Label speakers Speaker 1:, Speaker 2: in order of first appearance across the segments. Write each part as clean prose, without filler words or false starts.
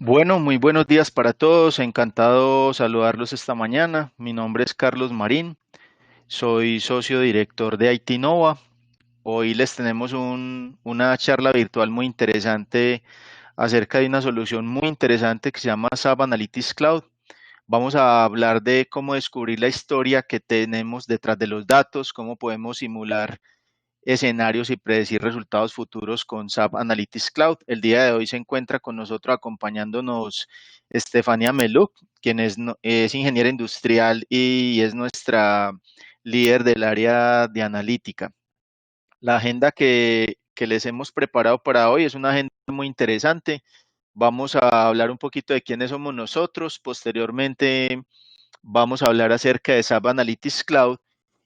Speaker 1: Bueno, muy buenos días para todos. Encantado saludarlos esta mañana. Mi nombre es Carlos Marín. Soy socio director de IT Nova. Hoy les tenemos una charla virtual muy interesante acerca de una solución muy interesante que se llama SAP Analytics Cloud. Vamos a hablar de cómo descubrir la historia que tenemos detrás de los datos, cómo podemos simular escenarios y predecir resultados futuros con SAP Analytics Cloud. El día de hoy se encuentra con nosotros acompañándonos Estefania Meluk, quien es ingeniera industrial y es nuestra líder del área de analítica. La agenda que les hemos preparado para hoy es una agenda muy interesante. Vamos a hablar un poquito de quiénes somos nosotros. Posteriormente vamos a hablar acerca de SAP Analytics Cloud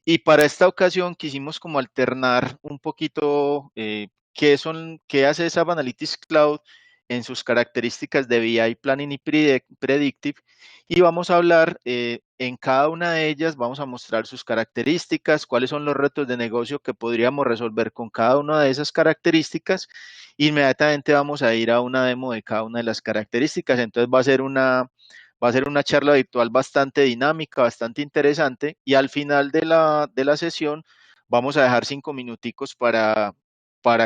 Speaker 1: y para esta ocasión quisimos como alternar un poquito qué hace SAP Analytics Cloud en sus características de BI Planning y Predictive y vamos a hablar en cada una de ellas, vamos a mostrar sus características, cuáles son los retos de negocio que podríamos resolver con cada una de esas características. Inmediatamente vamos a ir a una demo de cada una de las características, entonces va a ser una charla virtual bastante dinámica, bastante interesante y al final de la sesión vamos a dejar 5 minuticos para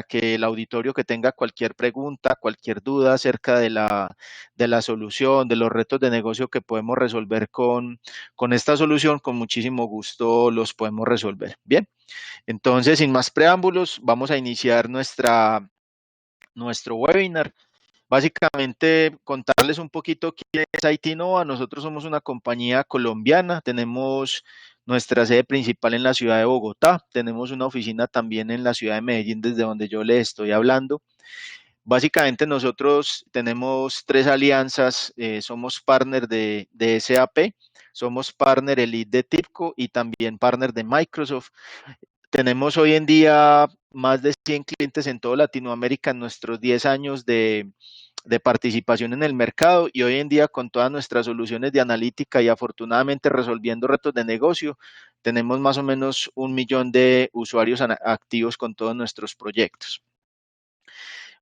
Speaker 1: que el auditorio que tenga cualquier pregunta, cualquier duda acerca de la solución, de los retos de negocio que podemos resolver con esta solución, con muchísimo gusto los podemos resolver. Bien, entonces sin más preámbulos, vamos a iniciar nuestro webinar. Básicamente, contarles un poquito quién es IT Nova. Nosotros somos una compañía colombiana, tenemos nuestra sede principal en la ciudad de Bogotá, tenemos una oficina también en la ciudad de Medellín, desde donde yo les estoy hablando. Básicamente, nosotros tenemos tres alianzas, somos partner de SAP, somos partner Elite de TIPCO y también partner de Microsoft. Tenemos hoy en día más de 100 clientes en toda Latinoamérica en nuestros 10 años de participación en el mercado y hoy en día con todas nuestras soluciones de analítica y afortunadamente resolviendo retos de negocio, tenemos más o menos 1 millón de usuarios activos con todos nuestros proyectos.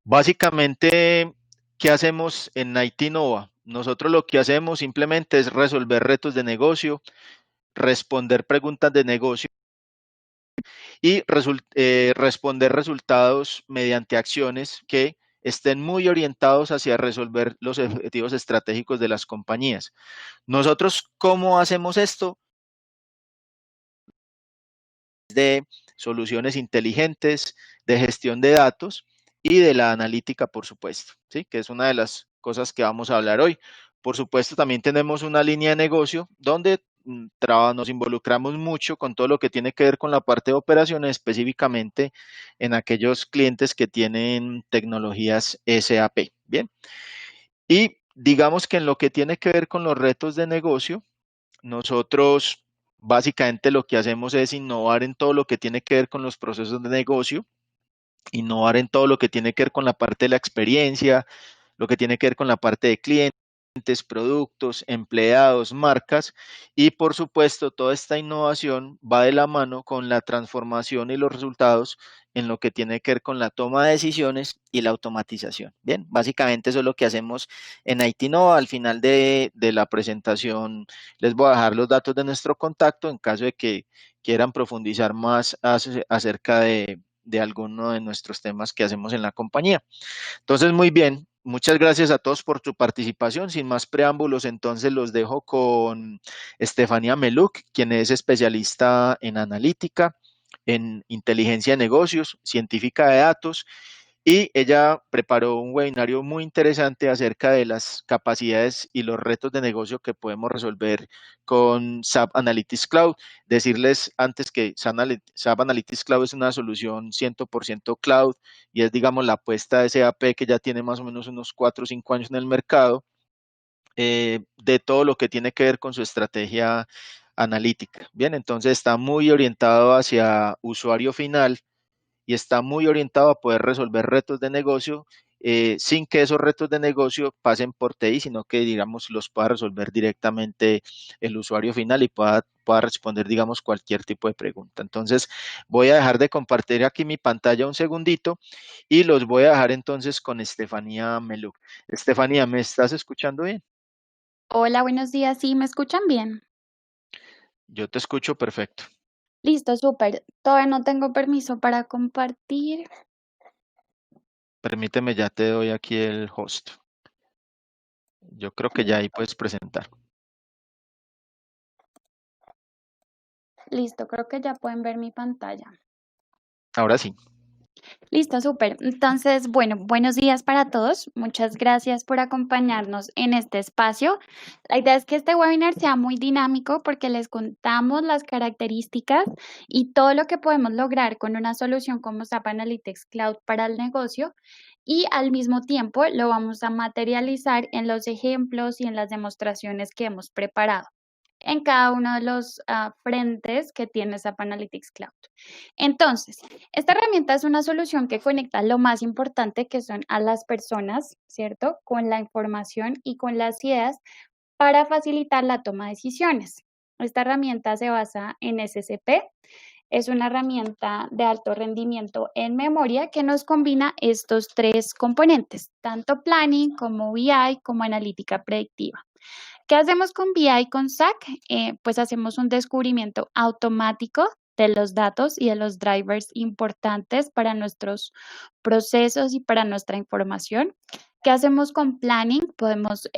Speaker 1: Básicamente, ¿qué hacemos en IT Nova? Nosotros lo que hacemos simplemente es resolver retos de negocio, responder preguntas de negocio y responder resultados mediante acciones que estén muy orientados hacia resolver los objetivos estratégicos de las compañías. Nosotros, ¿cómo hacemos esto? De soluciones inteligentes, de gestión de datos y de la analítica, por supuesto, ¿sí? Que es una de las cosas que vamos a hablar hoy. Por supuesto, también tenemos una línea de negocio donde nos involucramos mucho con todo lo que tiene que ver con la parte de operaciones, específicamente en aquellos clientes que tienen tecnologías SAP. Bien, y digamos que en lo que tiene que ver con los retos de negocio, nosotros básicamente lo que hacemos es innovar en todo lo que tiene que ver con los procesos de negocio, innovar en todo lo que tiene que ver con la parte de la experiencia, lo que tiene que ver con la parte de clientes, productos, empleados, marcas y por supuesto toda esta innovación va de la mano con la transformación y los resultados en lo que tiene que ver con la toma de decisiones y la automatización. Bien, básicamente eso es lo que hacemos en ITNova. Al final de la presentación les voy a dejar los datos de nuestro contacto en caso de que quieran profundizar más acerca de alguno de nuestros temas que hacemos en la compañía. Entonces, muy bien, muchas gracias a todos por su participación. Sin más preámbulos, entonces los dejo con Estefania Meluk, quien es especialista en analítica, en inteligencia de negocios, científica de datos y ella preparó un webinario muy interesante acerca de las capacidades y los retos de negocio que podemos resolver con SAP Analytics Cloud. Decirles antes que SAP Analytics Cloud es una solución 100% cloud y es, digamos, la apuesta de SAP que ya tiene más o menos unos 4 o 5 años en el mercado, de todo lo que tiene que ver con su estrategia analítica. Bien, entonces está muy orientado hacia usuario final y está muy orientado a poder resolver retos de negocio sin que esos retos de negocio pasen por TI, sino que, digamos, los pueda resolver directamente el usuario final y pueda responder, digamos, cualquier tipo de pregunta. Entonces, voy a dejar de compartir aquí mi pantalla un segundito y los voy a dejar entonces con Estefanía Melú. Estefanía, ¿me estás escuchando bien?
Speaker 2: Hola, buenos días. ¿Sí me escuchan bien?
Speaker 1: Yo te escucho perfecto.
Speaker 2: Listo, súper. Todavía no tengo permiso para compartir.
Speaker 1: Permíteme, ya te doy aquí el host. Yo creo que ya ahí puedes presentar.
Speaker 2: Listo, creo que ya pueden ver mi pantalla.
Speaker 1: Ahora sí.
Speaker 2: Listo, súper. Entonces, bueno, buenos días para todos. Muchas gracias por acompañarnos en este espacio. La idea es que este webinar sea muy dinámico porque les contamos las características y todo lo que podemos lograr con una solución como SAP Analytics Cloud para el negocio y al mismo tiempo lo vamos a materializar en los ejemplos y en las demostraciones que hemos preparado en cada uno de los frentes que tiene SAP Analytics Cloud. Entonces, esta herramienta es una solución que conecta lo más importante que son a las personas, ¿cierto? Con la información y con las ideas para facilitar la toma de decisiones. Esta herramienta se basa en SCP. Es una herramienta de alto rendimiento en memoria que nos combina estos tres componentes, tanto planning como BI como analítica predictiva. ¿Qué hacemos con BI y con SAC? Pues hacemos un descubrimiento automático de los datos y de los drivers importantes para nuestros procesos y para nuestra información. ¿Qué hacemos con Planning? Podemos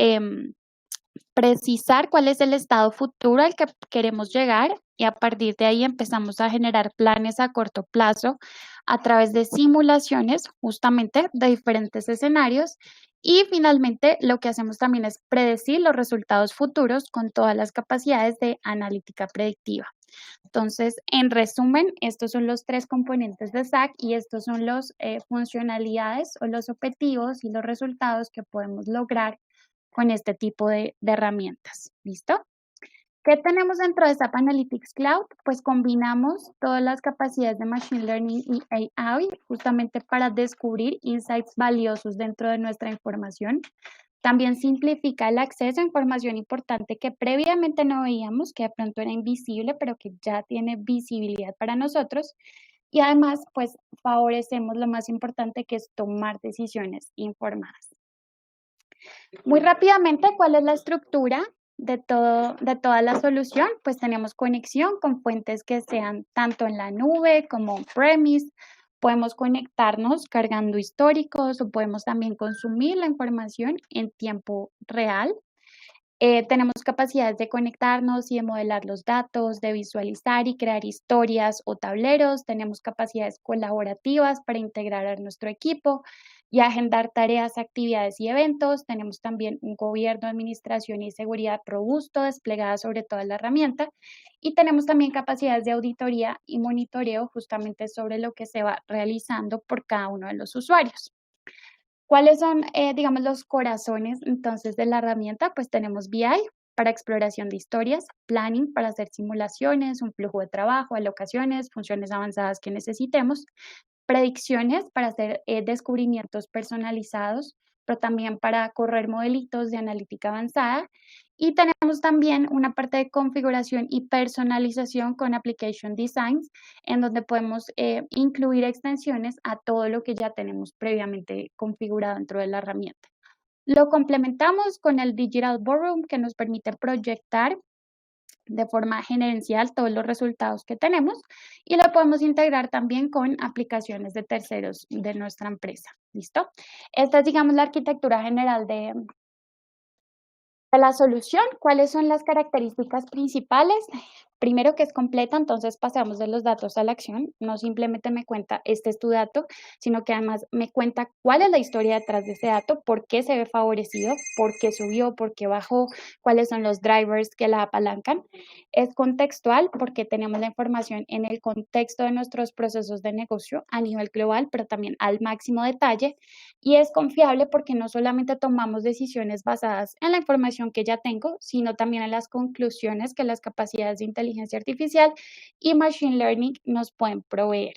Speaker 2: precisar cuál es el estado futuro al que queremos llegar y a partir de ahí empezamos a generar planes a corto plazo a través de simulaciones justamente de diferentes escenarios y finalmente lo que hacemos también es predecir los resultados futuros con todas las capacidades de analítica predictiva. Entonces, en resumen, estos son los tres componentes de SAC y estos son las funcionalidades o los objetivos y los resultados que podemos lograr con este tipo de herramientas. ¿Listo? ¿Qué tenemos dentro de SAP Analytics Cloud? Pues combinamos todas las capacidades de Machine Learning y AI justamente para descubrir insights valiosos dentro de nuestra información. También simplifica el acceso a información importante que previamente no veíamos, que de pronto era invisible, pero que ya tiene visibilidad para nosotros. Y además, pues favorecemos lo más importante que es tomar decisiones informadas. Muy rápidamente, ¿cuál es la estructura de toda la solución? Pues tenemos conexión con fuentes que sean tanto en la nube como on-premise. Podemos conectarnos cargando históricos o podemos también consumir la información en tiempo real. Tenemos capacidades de conectarnos y de modelar los datos, de visualizar y crear historias o tableros. Tenemos capacidades colaborativas para integrar a nuestro equipo y agendar tareas, actividades y eventos. Tenemos también un gobierno, administración y seguridad robusto desplegada sobre toda la herramienta. Y tenemos también capacidades de auditoría y monitoreo justamente sobre lo que se va realizando por cada uno de los usuarios. ¿Cuáles son, digamos, los corazones entonces de la herramienta? Pues tenemos BI para exploración de historias, planning para hacer simulaciones, un flujo de trabajo, alocaciones, funciones avanzadas que necesitemos, predicciones para hacer descubrimientos personalizados, pero también para correr modelitos de analítica avanzada. Y tenemos también una parte de configuración y personalización con Application Designs, en donde podemos incluir extensiones a todo lo que ya tenemos previamente configurado dentro de la herramienta. Lo complementamos con el Digital Boardroom, que nos permite proyectar de forma gerencial todos los resultados que tenemos y lo podemos integrar también con aplicaciones de terceros de nuestra empresa. ¿Listo? Esta es, digamos, la arquitectura general de la solución. ¿Cuáles son las características principales? Primero que es completa, entonces pasamos de los datos a la acción. No simplemente me cuenta, este es tu dato, sino que además me cuenta cuál es la historia detrás de ese dato, por qué se ve favorecido, por qué subió, por qué bajó, cuáles son los drivers que la apalancan. Es contextual porque tenemos la información en el contexto de nuestros procesos de negocio a nivel global, pero también al máximo detalle. Y es confiable porque no solamente tomamos decisiones basadas en la información que ya tengo, sino también en las conclusiones que las capacidades de inteligencia artificial y machine learning nos pueden proveer.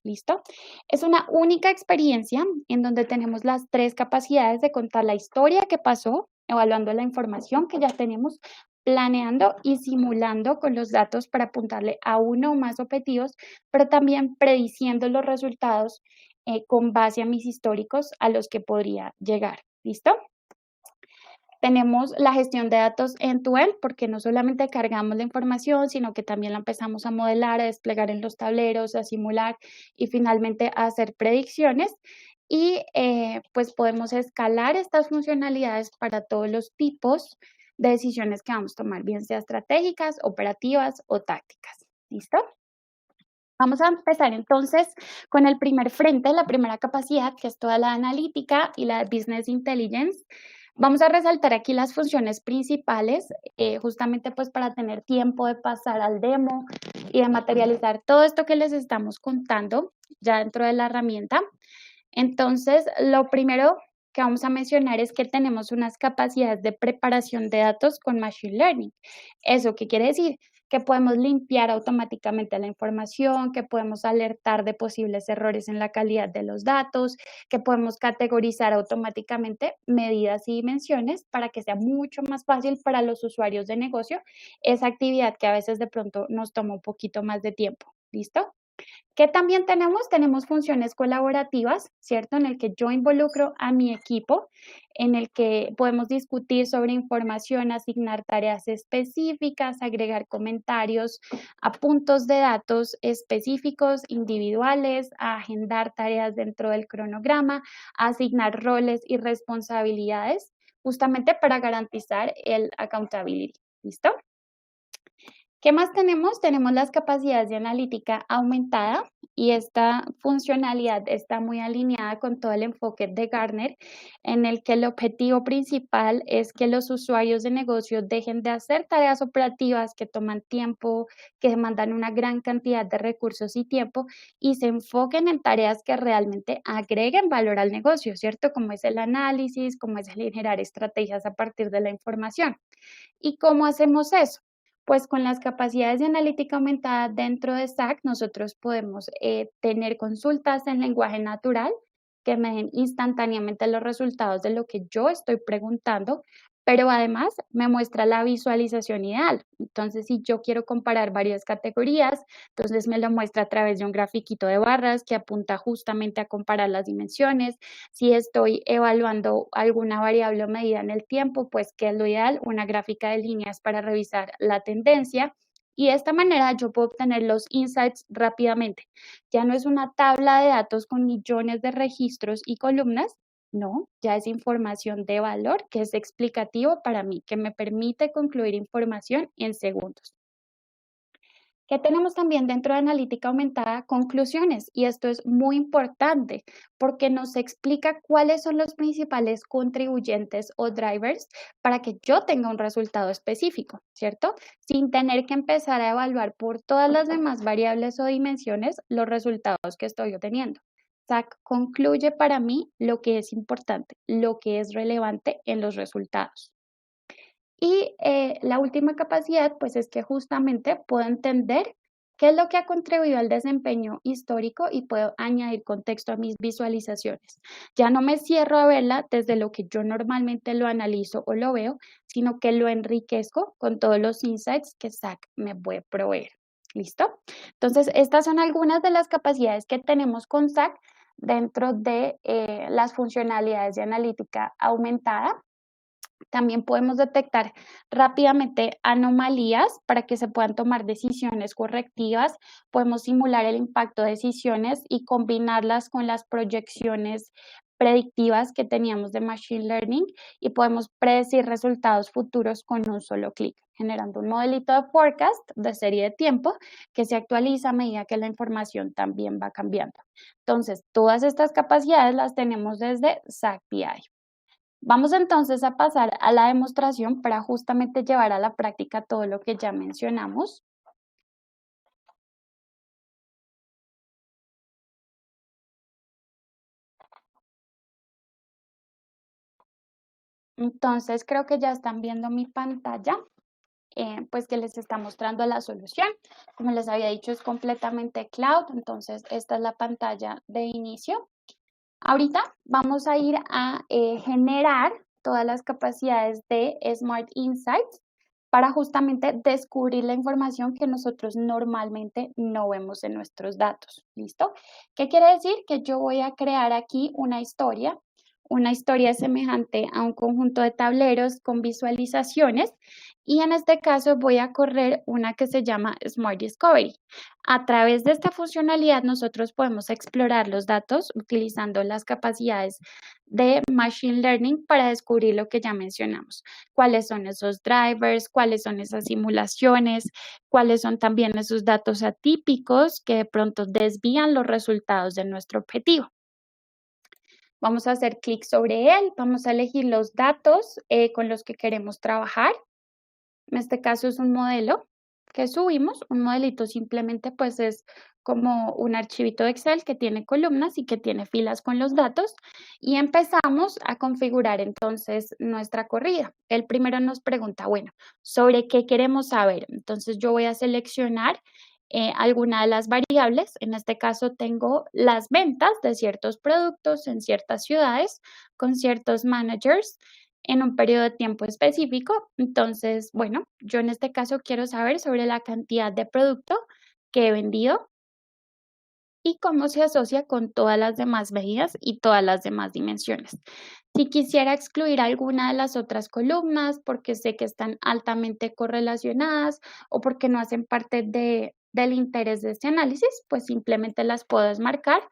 Speaker 2: ¿Listo? Es una única experiencia en donde tenemos las 3 capacidades de contar la historia que pasó, evaluando la información que ya tenemos, planeando y simulando con los datos para apuntarle a uno o más objetivos, pero también prediciendo los resultados con base a mis históricos a los que podría llegar. ¿Listo? Tenemos la gestión de datos end-to-end, porque no solamente cargamos la información, sino que también la empezamos a modelar, a desplegar en los tableros, a simular y finalmente a hacer predicciones. Y pues podemos escalar estas funcionalidades para todos los tipos de decisiones que vamos a tomar, bien sea estratégicas, operativas o tácticas. ¿Listo? Vamos a empezar entonces con el primer frente, la primera capacidad, que es toda la analítica y la business intelligence. Vamos a resaltar aquí las funciones principales, justamente pues para tener tiempo de pasar al demo y de materializar todo esto que les estamos contando ya dentro de la herramienta. Entonces, lo primero que vamos a mencionar es que tenemos unas capacidades de preparación de datos con Machine Learning. ¿Eso qué quiere decir? Que podemos limpiar automáticamente la información, que podemos alertar de posibles errores en la calidad de los datos, que podemos categorizar automáticamente medidas y dimensiones para que sea mucho más fácil para los usuarios de negocio esa actividad que a veces de pronto nos toma un poquito más de tiempo. ¿Listo? ¿Qué también tenemos? Tenemos funciones colaborativas, ¿cierto? En el que yo involucro a mi equipo, en el que podemos discutir sobre información, asignar tareas específicas, agregar comentarios a puntos de datos específicos, individuales, a agendar tareas dentro del cronograma, a asignar roles y responsabilidades, justamente para garantizar el accountability. ¿Listo? ¿Qué más tenemos? Tenemos las capacidades de analítica aumentada y esta funcionalidad está muy alineada con todo el enfoque de Gartner, en el que el objetivo principal es que los usuarios de negocio dejen de hacer tareas operativas que toman tiempo, que demandan una gran cantidad de recursos y tiempo y se enfoquen en tareas que realmente agreguen valor al negocio, ¿cierto? Como es el análisis, como es el generar estrategias a partir de la información. ¿Y cómo hacemos eso? Pues con las capacidades de analítica aumentada dentro de SAC, nosotros podemos tener consultas en lenguaje natural que me den instantáneamente los resultados de lo que yo estoy preguntando, pero además me muestra la visualización ideal. Entonces, si yo quiero comparar varias categorías, entonces me lo muestra a través de un grafiquito de barras que apunta justamente a comparar las dimensiones. Si estoy evaluando alguna variable o medida en el tiempo, pues ¿qué es lo ideal? Una gráfica de líneas para revisar la tendencia. Y de esta manera yo puedo obtener los insights rápidamente. Ya no es una tabla de datos con millones de registros y columnas, no, ya es información de valor que es explicativo para mí, que me permite concluir información en segundos. ¿Qué tenemos también dentro de analítica aumentada? Conclusiones. Y esto es muy importante porque nos explica cuáles son los principales contribuyentes o drivers para que yo tenga un resultado específico, ¿cierto? Sin tener que empezar a evaluar por todas las demás variables o dimensiones los resultados que estoy obteniendo. SAC concluye para mí lo que es importante, lo que es relevante en los resultados. Y la última capacidad, pues es que justamente puedo entender qué es lo que ha contribuido al desempeño histórico y puedo añadir contexto a mis visualizaciones. Ya no me cierro a verla desde lo que yo normalmente lo analizo o lo veo, sino que lo enriquezco con todos los insights que SAC me puede proveer. ¿Listo? Entonces, estas son algunas de las capacidades que tenemos con SAC dentro de las funcionalidades de analítica aumentada. También podemos detectar rápidamente anomalías para que se puedan tomar decisiones correctivas. Podemos simular el impacto de decisiones y combinarlas con las proyecciones predictivas que teníamos de Machine Learning y podemos predecir resultados futuros con un solo clic, generando un modelito de forecast de serie de tiempo que se actualiza a medida que la información también va cambiando. Entonces, todas estas capacidades las tenemos desde SAC BI. Vamos entonces a pasar a la demostración para justamente llevar a la práctica todo lo que ya mencionamos. Entonces creo que ya están viendo mi pantalla. pues que les está mostrando la solución. Como les había dicho, es completamente cloud, entonces esta es la pantalla de inicio. Ahorita vamos a ir a generar todas las capacidades de Smart Insights para justamente descubrir la información que nosotros normalmente no vemos en nuestros datos. ¿Listo? ¿Qué quiere decir? Que yo voy a crear aquí una historia semejante a un conjunto de tableros con visualizaciones y en este caso voy a correr una que se llama Smart Discovery. A través de esta funcionalidad nosotros podemos explorar los datos utilizando las capacidades de Machine Learning para descubrir lo que ya mencionamos. Cuáles son esos drivers, cuáles son esas simulaciones, cuáles son también esos datos atípicos que de pronto desvían los resultados de nuestro objetivo. Vamos a hacer clic sobre él, vamos a elegir los datos con los que queremos trabajar. En este caso es un modelo que subimos, un modelito simplemente pues es como un archivito de Excel que tiene columnas y que tiene filas con los datos y empezamos a configurar entonces nuestra corrida. El primero nos pregunta, bueno, ¿sobre qué queremos saber? Entonces yo voy a seleccionar alguna de las variables. En este caso tengo las ventas de ciertos productos en ciertas ciudades con ciertos managers en un periodo de tiempo específico. Entonces, bueno, yo en este caso quiero saber sobre la cantidad de producto que he vendido y cómo se asocia con todas las demás medidas y todas las demás dimensiones. Si quisiera excluir alguna de las otras columnas porque sé que están altamente correlacionadas o porque no hacen parte del interés de este análisis, pues simplemente las puedo desmarcar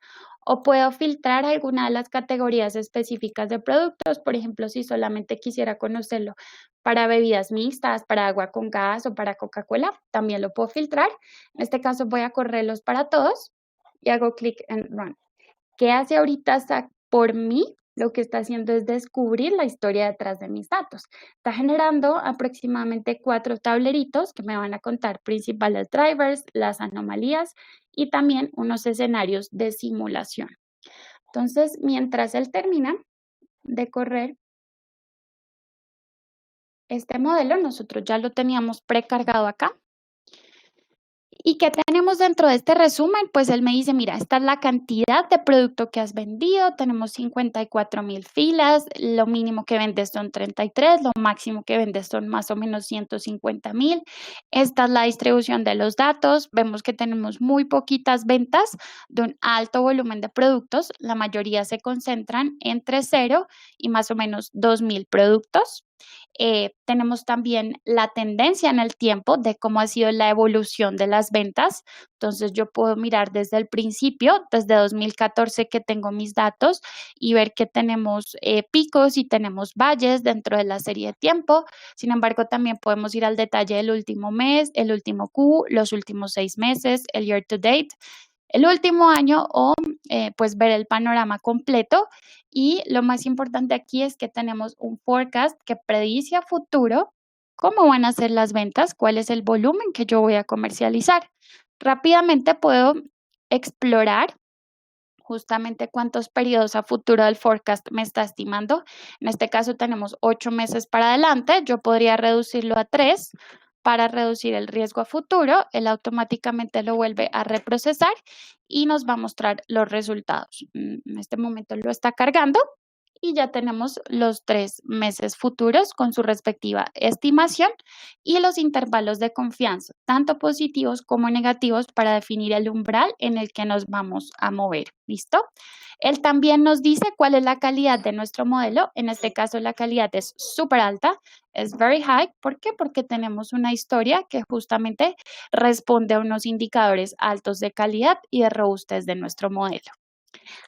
Speaker 2: o puedo filtrar alguna de las categorías específicas de productos. Por ejemplo, si solamente quisiera conocerlo para bebidas mixtas, para agua con gas o para Coca-Cola, también lo puedo filtrar. En este caso voy a correrlos para todos y hago clic en Run. ¿Qué hace ahorita SAC por mí? Lo que está haciendo es descubrir la historia detrás de mis datos. Está generando aproximadamente 4 tableritos que me van a contar principales drivers, las anomalías y también unos escenarios de simulación. Entonces, mientras él termina de correr este modelo, nosotros ya lo teníamos precargado acá. ¿Y qué tenemos dentro de este resumen? Pues él me dice, mira, esta es la cantidad de producto que has vendido, tenemos 54,000 filas, lo mínimo que vendes son 33, lo máximo que vendes son más o menos 150,000. Esta es la distribución de los datos, vemos que tenemos muy poquitas ventas de un alto volumen de productos, la mayoría se concentran entre 0 y más o menos 2,000 productos. Tenemos también la tendencia en el tiempo de cómo ha sido la evolución de las ventas. Entonces yo puedo mirar desde el principio, desde 2014 que tengo mis datos y ver que tenemos picos y tenemos valles dentro de la serie de tiempo. Sin embargo, también podemos ir al detalle del último mes, el último Q, los últimos 6 meses, el year to date, el último año o pues ver el panorama completo. Y lo más importante aquí es que tenemos un forecast que predice a futuro cómo van a ser las ventas, cuál es el volumen que yo voy a comercializar. Rápidamente puedo explorar justamente cuántos periodos a futuro del forecast me está estimando. En este caso tenemos 8 meses para adelante. Yo podría reducirlo a 3 para reducir el riesgo a futuro. Él automáticamente lo vuelve a reprocesar y nos va a mostrar los resultados. En este momento lo está cargando y ya tenemos los 3 meses futuros con su respectiva estimación y los intervalos de confianza, tanto positivos como negativos, para definir el umbral en el que nos vamos a mover. ¿Listo? Él también nos dice cuál es la calidad de nuestro modelo. En este caso, la calidad es súper alta, es very high. ¿Por qué? Porque tenemos una historia que justamente responde a unos indicadores altos de calidad y de robustez de nuestro modelo.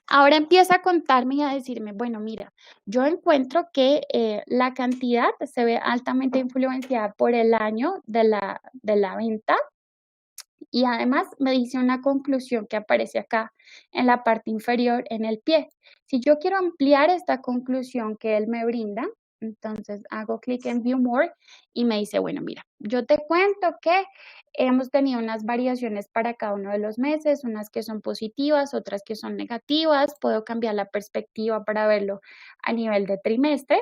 Speaker 2: Ahora empieza a contarme y a decirme, bueno, mira, yo encuentro que la cantidad se ve altamente influenciada por el año de la venta y además me dice una conclusión que aparece acá en la parte inferior en el pie. Si yo quiero ampliar esta conclusión que él me brinda, entonces hago clic en View More y me dice, bueno, mira, yo te cuento que hemos tenido unas variaciones para cada uno de los meses, unas que son positivas, otras que son negativas. Puedo cambiar la perspectiva para verlo a nivel de trimestre.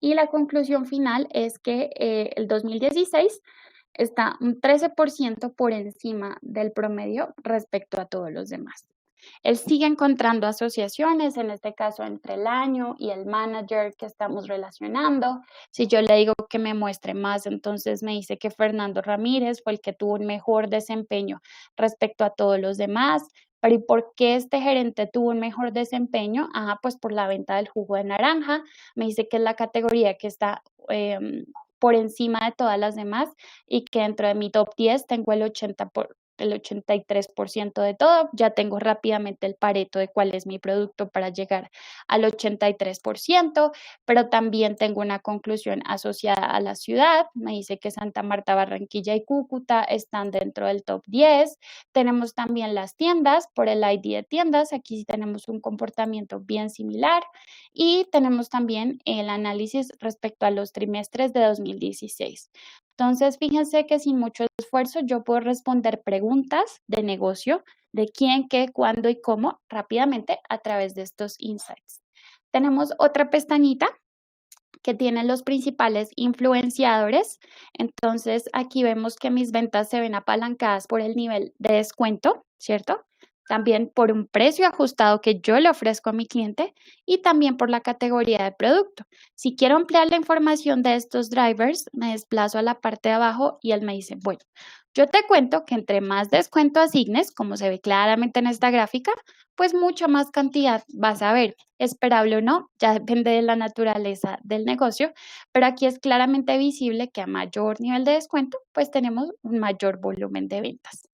Speaker 2: Y la conclusión final es que el 2016 está un 13% por encima del promedio respecto a todos los demás. Él sigue encontrando asociaciones, en este caso entre el año y el manager que estamos relacionando. Si yo le digo que me muestre más, entonces me dice que Fernando Ramírez fue el que tuvo un mejor desempeño respecto a todos los demás. Pero ¿y por qué este gerente tuvo un mejor desempeño? Pues por la venta del jugo de naranja. Me dice que es la categoría que está por encima de todas las demás y que dentro de mi top 10 tengo el 83% de todo. Ya tengo rápidamente el pareto de cuál es mi producto para llegar al 83%, pero también tengo una conclusión asociada a la ciudad. Me dice que Santa Marta, Barranquilla y Cúcuta están dentro del top 10. Tenemos también las tiendas, por el ID de tiendas, aquí sí tenemos un comportamiento bien similar y tenemos también el análisis respecto a los trimestres de 2016. Entonces, fíjense que sin mucho esfuerzo yo puedo responder preguntas de negocio, de quién, qué, cuándo y cómo rápidamente a través de estos insights. Tenemos otra pestañita que tiene los principales influenciadores. Entonces, aquí vemos que mis ventas se ven apalancadas por el nivel de descuento, ¿cierto? También por un precio ajustado que yo le ofrezco a mi cliente y también por la categoría de producto. Si quiero ampliar la información de estos drivers, me desplazo a la parte de abajo y él me dice, bueno, yo te cuento que entre más descuento asignes, como se ve claramente en esta gráfica, pues mucha más cantidad vas a ver. Esperable o no, ya depende de la naturaleza del negocio, pero aquí es claramente visible que a mayor nivel de descuento, pues tenemos un mayor volumen de ventas.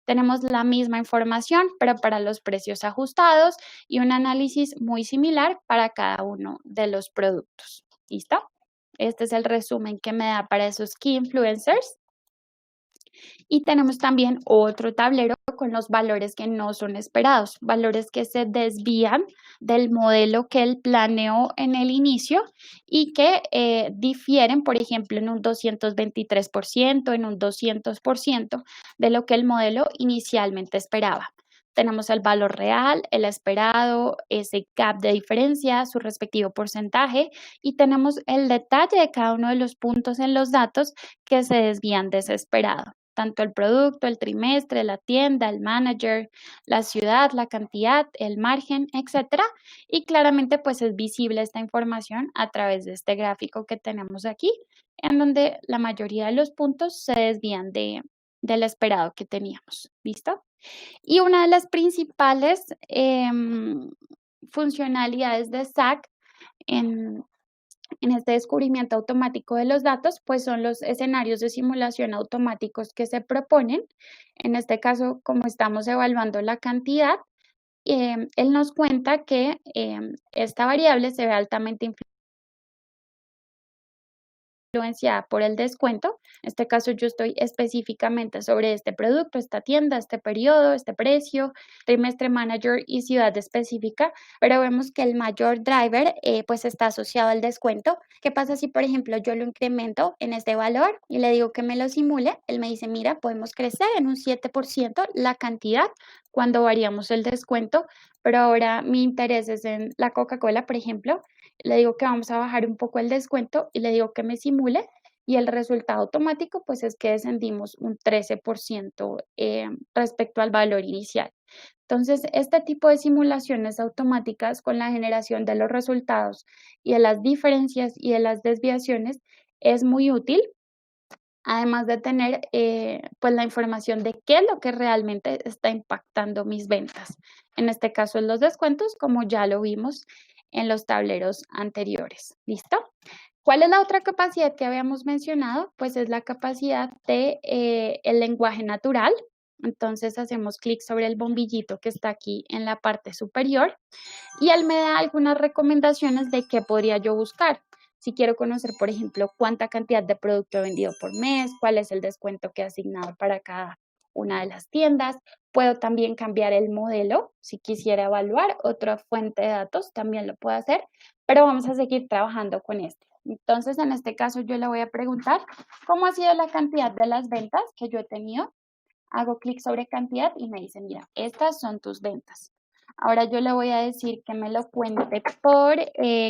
Speaker 2: Tenemos la misma información, pero para los precios ajustados y un análisis muy similar para cada uno de los productos. ¿Listo? Este es el resumen que me da para esos key influencers. Y tenemos también otro tablero con los valores que no son esperados, valores que se desvían del modelo que él planeó en el inicio y que difieren, por ejemplo, en un 223%, en un 200% de lo que el modelo inicialmente esperaba. Tenemos el valor real, el esperado, ese gap de diferencia, su respectivo porcentaje y tenemos el detalle de cada uno de los puntos en los datos que se desvían de ese esperado. Tanto el producto, el trimestre, la tienda, el manager, la ciudad, la cantidad, el margen, etcétera. Y claramente pues es visible esta información a través de este gráfico que tenemos aquí, en donde la mayoría de los puntos se desvían del esperado que teníamos. ¿Listo? Y una de las principales funcionalidades de SAC en este descubrimiento automático de los datos, pues son los escenarios de simulación automáticos que se proponen. En este caso, como estamos evaluando la cantidad, él nos cuenta que esta variable se ve altamente influenciada por el descuento. En este caso yo estoy específicamente sobre este producto, esta tienda, este periodo, este precio, trimestre, manager y ciudad específica, pero vemos que el mayor driver pues está asociado al descuento. ¿Qué pasa si por ejemplo yo lo incremento en este valor y le digo que me lo simule? Él me dice, mira, podemos crecer en un 7% la cantidad cuando variamos el descuento, pero ahora mi interés es en la Coca-Cola, por ejemplo. Le digo que vamos a bajar un poco el descuento y le digo que me simule y el resultado automático pues es que descendimos un 13% respecto al valor inicial. Entonces, este tipo de simulaciones automáticas con la generación de los resultados y de las diferencias y de las desviaciones es muy útil, además de tener pues la información de qué es lo que realmente está impactando mis ventas. En este caso, en los descuentos, como ya lo vimos en los tableros anteriores. ¿Listo? ¿Cuál es la otra capacidad que habíamos mencionado? Pues es la capacidad de el lenguaje natural. Entonces hacemos clic sobre el bombillito que está aquí en la parte superior y él me da algunas recomendaciones de qué podría yo buscar. Si quiero conocer, por ejemplo, cuánta cantidad de producto he vendido por mes, cuál es el descuento que he asignado para cada una de las tiendas. Puedo también cambiar el modelo. Si quisiera evaluar otra fuente de datos, también lo puedo hacer, pero vamos a seguir trabajando con este. Entonces, en este caso, yo le voy a preguntar cómo ha sido la cantidad de las ventas que yo he tenido. Hago clic sobre cantidad y me dice, mira, estas son tus ventas. Ahora yo le voy a decir que me lo cuente por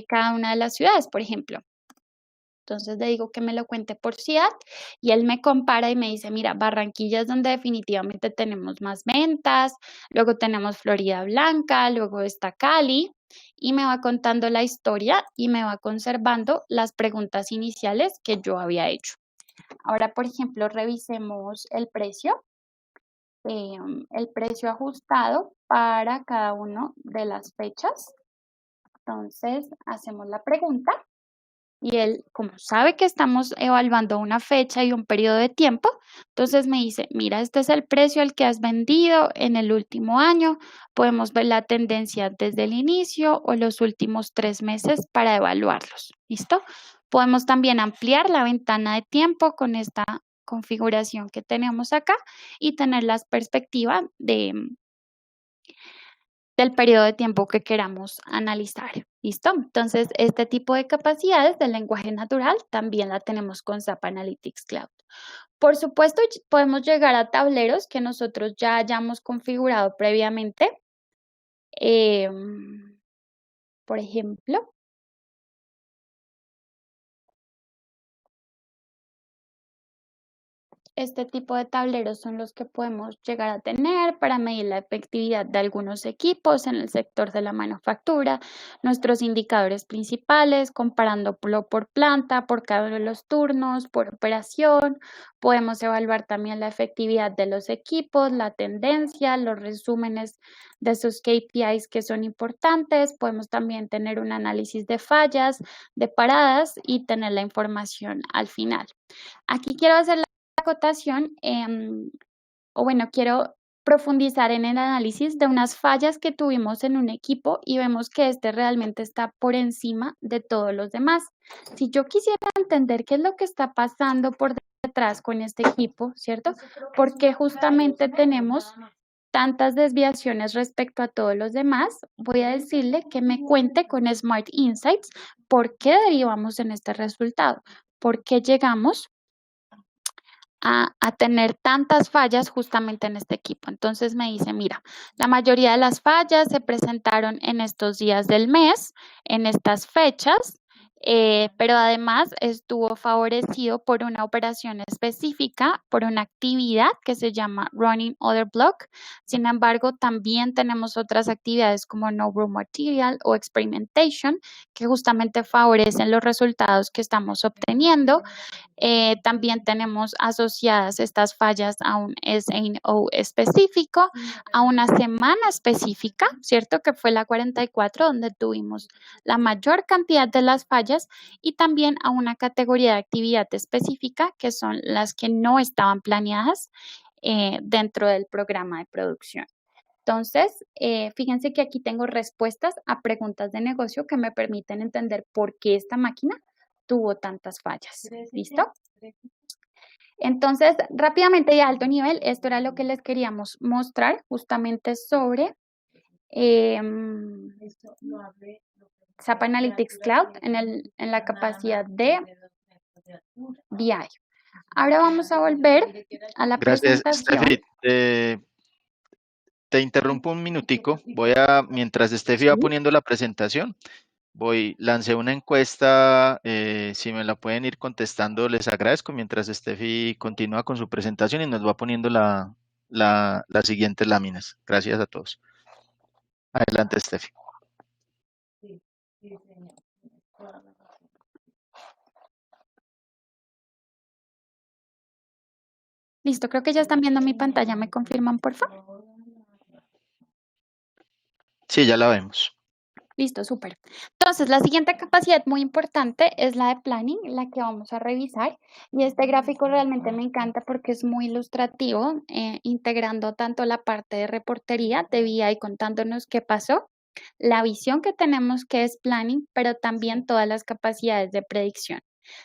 Speaker 2: cada una de las ciudades, por ejemplo. Entonces le digo que me lo cuente por ciudad y él me compara y me dice, mira, Barranquilla es donde definitivamente tenemos más ventas, luego tenemos Florida Blanca, luego está Cali y me va contando la historia y me va conservando las preguntas iniciales que yo había hecho. Ahora, por ejemplo, revisemos el precio. El precio ajustado para cada una de las fechas. Entonces, hacemos la pregunta y él, como sabe que estamos evaluando una fecha y un periodo de tiempo, entonces me dice, mira, este es el precio al que has vendido en el último año. Podemos ver la tendencia desde el inicio o los últimos 3 meses para evaluarlos. ¿Listo? Podemos también ampliar la ventana de tiempo con esta configuración que tenemos acá y tener las perspectivas del periodo de tiempo que queramos analizar. ¿Listo? Entonces, este tipo de capacidades del lenguaje natural también la tenemos con SAP Analytics Cloud. Por supuesto, podemos llegar a tableros que nosotros ya hayamos configurado previamente. Por ejemplo, este tipo de tableros son los que podemos llegar a tener para medir la efectividad de algunos equipos en el sector de la manufactura, nuestros indicadores principales, comparándolo por planta, por cada uno de los turnos, por operación. Podemos evaluar también la efectividad de los equipos, la tendencia, los resúmenes de sus KPIs que son importantes. Podemos también tener un análisis de fallas, de paradas y tener la información al final. Aquí quiero hacer la acotación, quiero profundizar en el análisis de unas fallas que tuvimos en un equipo y vemos que este realmente está por encima de todos los demás. Si yo quisiera entender qué es lo que está pasando por detrás con este equipo, ¿cierto? Porque justamente tenemos tantas desviaciones respecto a todos los demás, voy a decirle que me cuente con Smart Insights por qué derivamos en este resultado, por qué llegamos a tener tantas fallas justamente en este equipo. Entonces me dice, mira, la mayoría de las fallas se presentaron en estos días del mes, en estas fechas, pero además estuvo favorecido por una operación específica, por una actividad que se llama Running Other Block. Sin embargo, también tenemos otras actividades como No Raw Material o Experimentation que justamente favorecen los resultados que estamos obteniendo. También tenemos asociadas estas fallas a un SNO específico, a una semana específica, ¿cierto? Que fue la 44, donde tuvimos la mayor cantidad de las fallas, y también a una categoría de actividad específica, que son las que no estaban planeadas dentro del programa de producción. Entonces, fíjense que aquí tengo respuestas a preguntas de negocio que me permiten entender por qué esta máquina tuvo tantas fallas. ¿Listo? Entonces, rápidamente y a alto nivel, esto era lo que les queríamos mostrar justamente sobre SAP Analytics Cloud en la capacidad de BI. Ahora vamos a volver a la presentación.
Speaker 1: Steffi, te interrumpo un minutico. Mientras Steffi va poniendo la presentación, lancé una encuesta, si me la pueden ir contestando, les agradezco, mientras Steffi continúa con su presentación y nos va poniendo las siguientes láminas. Gracias a todos. Adelante, Steffi.
Speaker 2: Listo, creo que ya están viendo mi pantalla. ¿Me confirman, por favor?
Speaker 1: Sí, ya la vemos.
Speaker 2: Listo, súper. Entonces, la siguiente capacidad muy importante es la de planning, la que vamos a revisar. Y este gráfico realmente me encanta porque es muy ilustrativo, integrando tanto la parte de reportería de BI contándonos qué pasó, la visión que tenemos que es planning, pero también todas las capacidades de predicción.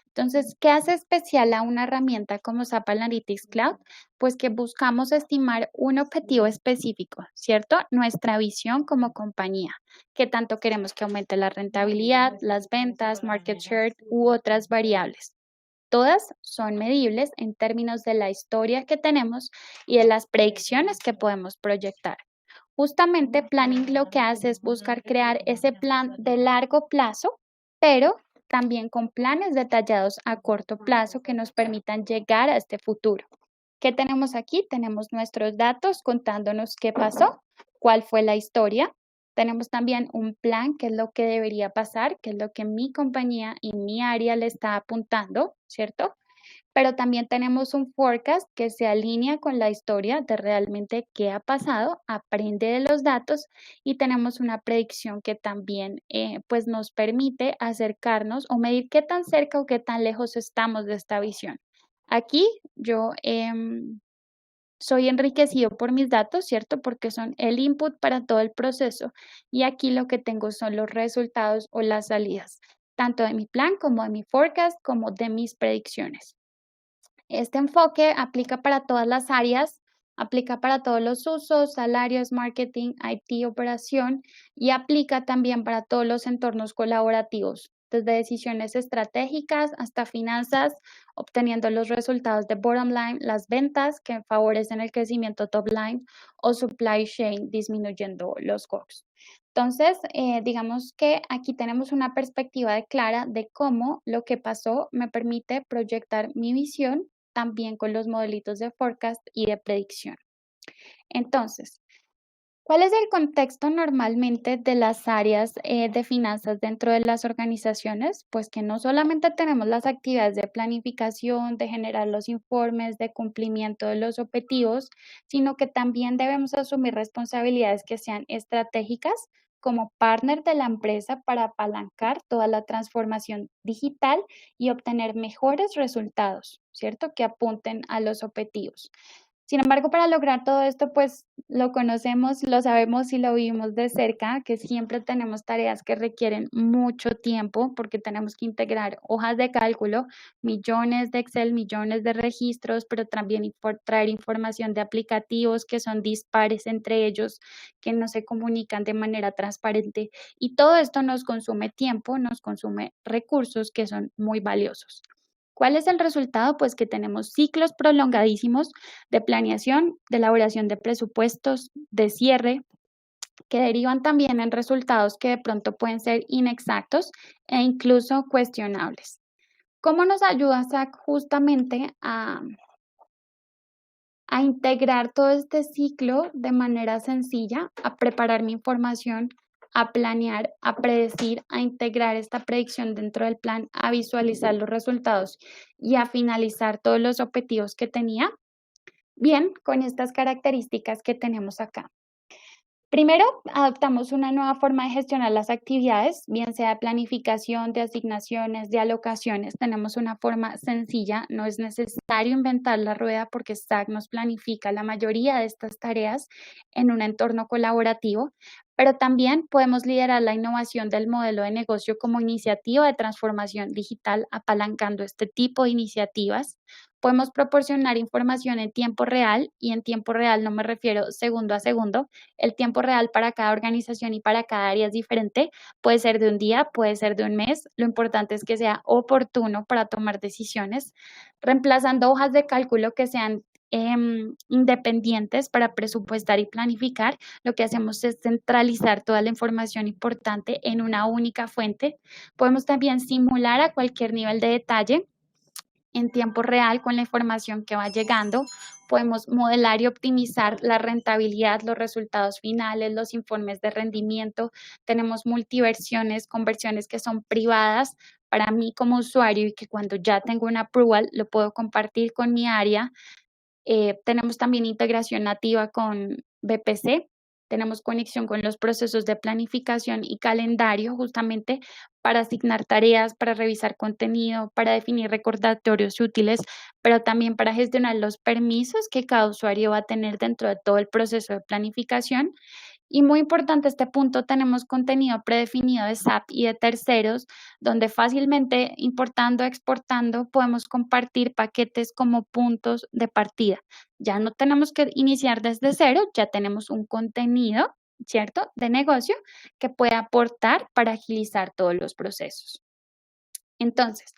Speaker 2: Entonces, ¿qué hace especial a una herramienta como SAP Analytics Cloud? Pues que buscamos estimar un objetivo específico, ¿cierto? Nuestra visión como compañía, que tanto queremos que aumente la rentabilidad, las ventas, market share u otras variables. Todas son medibles en términos de la historia que tenemos y de las predicciones que podemos proyectar. Justamente Planning lo que hace es buscar crear ese plan de largo plazo, pero también con planes detallados a corto plazo que nos permitan llegar a este futuro. ¿Qué tenemos aquí? Tenemos nuestros datos contándonos qué pasó, cuál fue la historia. Tenemos también un plan, qué es lo que debería pasar, qué es lo que mi compañía y mi área le está apuntando, ¿cierto? Pero también tenemos un forecast que se alinea con la historia de realmente qué ha pasado, aprende de los datos y tenemos una predicción que también pues nos permite acercarnos o medir qué tan cerca o qué tan lejos estamos de esta visión. Aquí yo soy enriquecido por mis datos, ¿cierto? Porque son el input para todo el proceso y aquí lo que tengo son los resultados o las salidas, tanto de mi plan como de mi forecast, como de mis predicciones. Este enfoque aplica para todas las áreas, aplica para todos los usos, salarios, marketing, IT, operación y aplica también para todos los entornos colaborativos, desde decisiones estratégicas hasta finanzas, obteniendo los resultados de bottom line, las ventas que favorecen el crecimiento top line o supply chain disminuyendo los costs. Entonces, digamos que aquí tenemos una perspectiva clara de cómo lo que pasó me permite proyectar mi visión también con los modelitos de forecast y de predicción. Entonces, ¿cuál es el contexto normalmente de las áreas de finanzas dentro de las organizaciones? Pues que no solamente tenemos las actividades de planificación, de generar los informes, de cumplimiento de los objetivos, sino que también debemos asumir responsabilidades que sean estratégicas como partner de la empresa para apalancar toda la transformación digital y obtener mejores resultados, ¿cierto? Que apunten a los objetivos. Sin embargo, para lograr todo esto, pues lo conocemos, lo sabemos y lo vivimos de cerca, que siempre tenemos tareas que requieren mucho tiempo porque tenemos que integrar hojas de cálculo, millones de Excel, millones de registros, pero también traer información de aplicativos que son dispares entre ellos, que no se comunican de manera transparente. Y todo esto nos consume tiempo, nos consume recursos que son muy valiosos. ¿Cuál es el resultado? Pues que tenemos ciclos prolongadísimos de planeación, de elaboración de presupuestos, de cierre, que derivan también en resultados que de pronto pueden ser inexactos e incluso cuestionables. ¿Cómo nos ayuda SAC justamente a integrar todo este ciclo de manera sencilla, a preparar mi información, a planear, a predecir, a integrar esta predicción dentro del plan, a visualizar los resultados y a finalizar todos los objetivos que tenía? Bien, con estas características que tenemos acá. Primero, adoptamos una nueva forma de gestionar las actividades, bien sea de planificación, de asignaciones, de alocaciones. Tenemos una forma sencilla, no es necesario inventar la rueda porque SAC nos planifica la mayoría de estas tareas en un entorno colaborativo, pero también podemos liderar la innovación del modelo de negocio como iniciativa de transformación digital, apalancando este tipo de iniciativas. Podemos proporcionar información en tiempo real y en tiempo real no me refiero segundo a segundo. El tiempo real para cada organización y para cada área es diferente. Puede ser de un día, puede ser de un mes. Lo importante es que sea oportuno para tomar decisiones, reemplazando hojas de cálculo que sean independientes para presupuestar y planificar. Lo que hacemos es centralizar toda la información importante en una única fuente. Podemos también simular a cualquier nivel de detalle en tiempo real con la información que va llegando. Podemos modelar y optimizar la rentabilidad, los resultados finales, los informes de rendimiento. Tenemos multiversiones, conversiones que son privadas para mí como usuario y que cuando ya tengo un approval lo puedo compartir con mi área. Tenemos también integración nativa con BPC. Tenemos conexión con los procesos de planificación y calendario justamente para asignar tareas, para revisar contenido, para definir recordatorios útiles, pero también para gestionar los permisos que cada usuario va a tener dentro de todo el proceso de planificación. Y muy importante este punto, tenemos contenido predefinido de SAP y de terceros, donde fácilmente importando, exportando, podemos compartir paquetes como puntos de partida. Ya no tenemos que iniciar desde cero, ya tenemos un contenido, ¿cierto?, de negocio que puede aportar para agilizar todos los procesos. Entonces,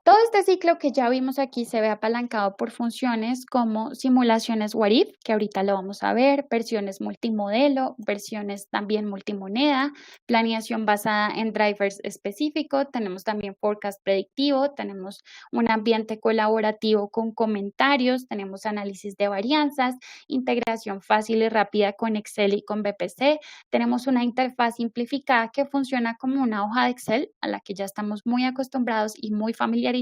Speaker 2: Todo este ciclo que ya vimos aquí se ve apalancado por funciones como simulaciones what if, que ahorita lo vamos a ver, versiones multimodelo, versiones también multimoneda, planeación basada en drivers específicos, tenemos también forecast predictivo, tenemos un ambiente colaborativo con comentarios, tenemos análisis de varianzas, integración fácil y rápida con Excel y con VPC, tenemos una interfaz simplificada que funciona como una hoja de Excel a la que ya estamos muy acostumbrados y muy familiarizados.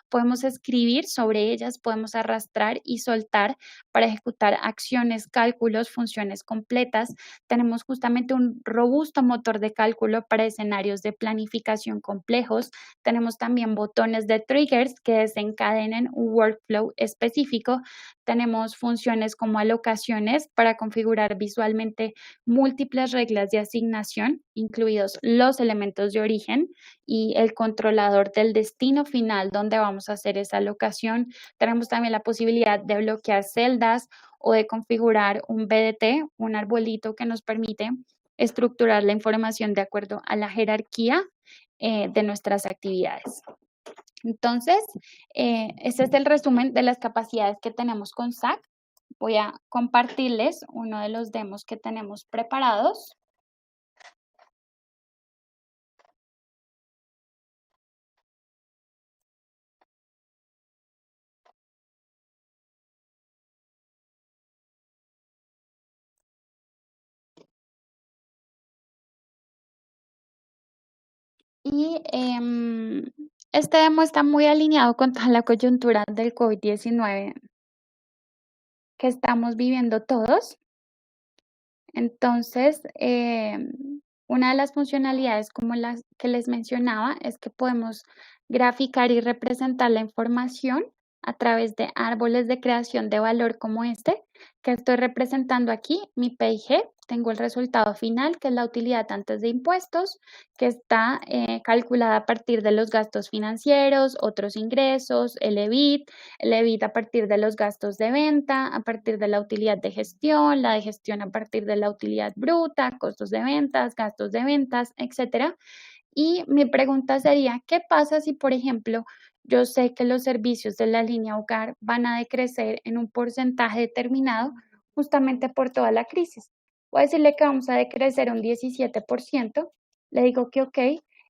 Speaker 2: Podemos escribir sobre ellas, podemos arrastrar y soltar para ejecutar acciones, cálculos, funciones completas. Tenemos justamente un robusto motor de cálculo para escenarios de planificación complejos. Tenemos también botones de triggers que desencadenen un workflow específico. Tenemos funciones como alocaciones para configurar visualmente múltiples reglas de asignación, incluidos los elementos de origen y el controlador del destino final donde vamos a hacer esa alocación. Tenemos también la posibilidad de bloquear celdas o de configurar un BDT, un arbolito que nos permite estructurar la información de acuerdo a la jerarquía de nuestras actividades. Entonces, ese es el resumen de las capacidades que tenemos con SAC. Voy a compartirles uno de los demos que tenemos preparados. Y este demo está muy alineado con toda la coyuntura del COVID-19 que estamos viviendo todos. Entonces, una de las funcionalidades como las que les mencionaba es que podemos graficar y representar la información a través de árboles de creación de valor como este, que estoy representando aquí, mi PIG. Tengo el resultado final, que es la utilidad antes de impuestos, que está calculada a partir de los gastos financieros, otros ingresos, el EBIT a partir de los gastos de venta, a partir de la utilidad de gestión, la de gestión a partir de la utilidad bruta, costos de ventas, gastos de ventas, etcétera. Y mi pregunta sería, ¿qué pasa si, por ejemplo, yo sé que los servicios de la línea hogar van a decrecer en un porcentaje determinado justamente por toda la crisis? Voy a decirle que vamos a decrecer un 17%. Le digo que ok,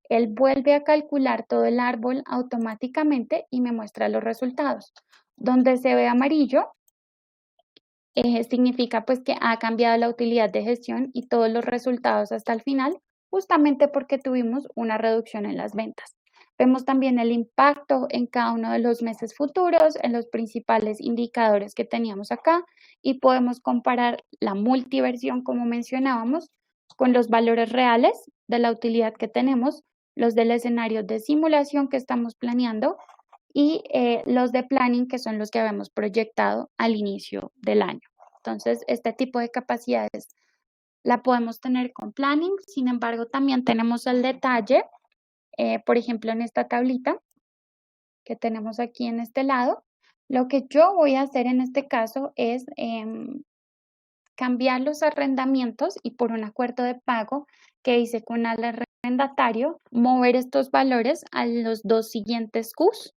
Speaker 2: él vuelve a calcular todo el árbol automáticamente y me muestra los resultados. Donde se ve amarillo, significa pues que ha cambiado la utilidad de gestión y todos los resultados hasta el final, justamente porque tuvimos una reducción en las ventas. Vemos también el impacto en cada uno de los meses futuros, en los principales indicadores que teníamos acá y podemos comparar la multiversión, como mencionábamos, con los valores reales de la utilidad que tenemos, los del escenario de simulación que estamos planeando y los de planning, que son los que habíamos proyectado al inicio del año. Entonces, este tipo de capacidades la podemos tener con planning, sin embargo, también tenemos el detalle, por ejemplo, en esta tablita que tenemos aquí en este lado. Lo que yo voy a hacer en este caso es cambiar los arrendamientos y por un acuerdo de pago que hice con el arrendatario, mover estos valores a los dos siguientes Qs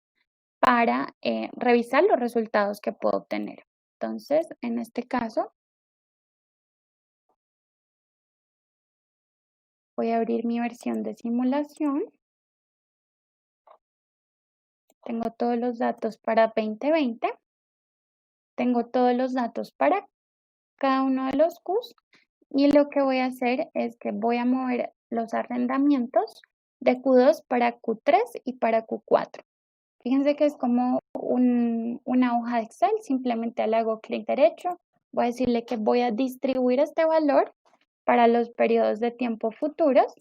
Speaker 2: para revisar los resultados que puedo obtener. Entonces, en este caso, voy a abrir mi versión de simulación. Tengo todos los datos para 2020. Tengo todos los datos para cada uno de los Qs. Y lo que voy a hacer es que voy a mover los arrendamientos de Q2 para Q3 y para Q4. Fíjense que es como una hoja de Excel, simplemente le hago clic derecho, voy a decirle que voy a distribuir este valor para los periodos de tiempo futuros.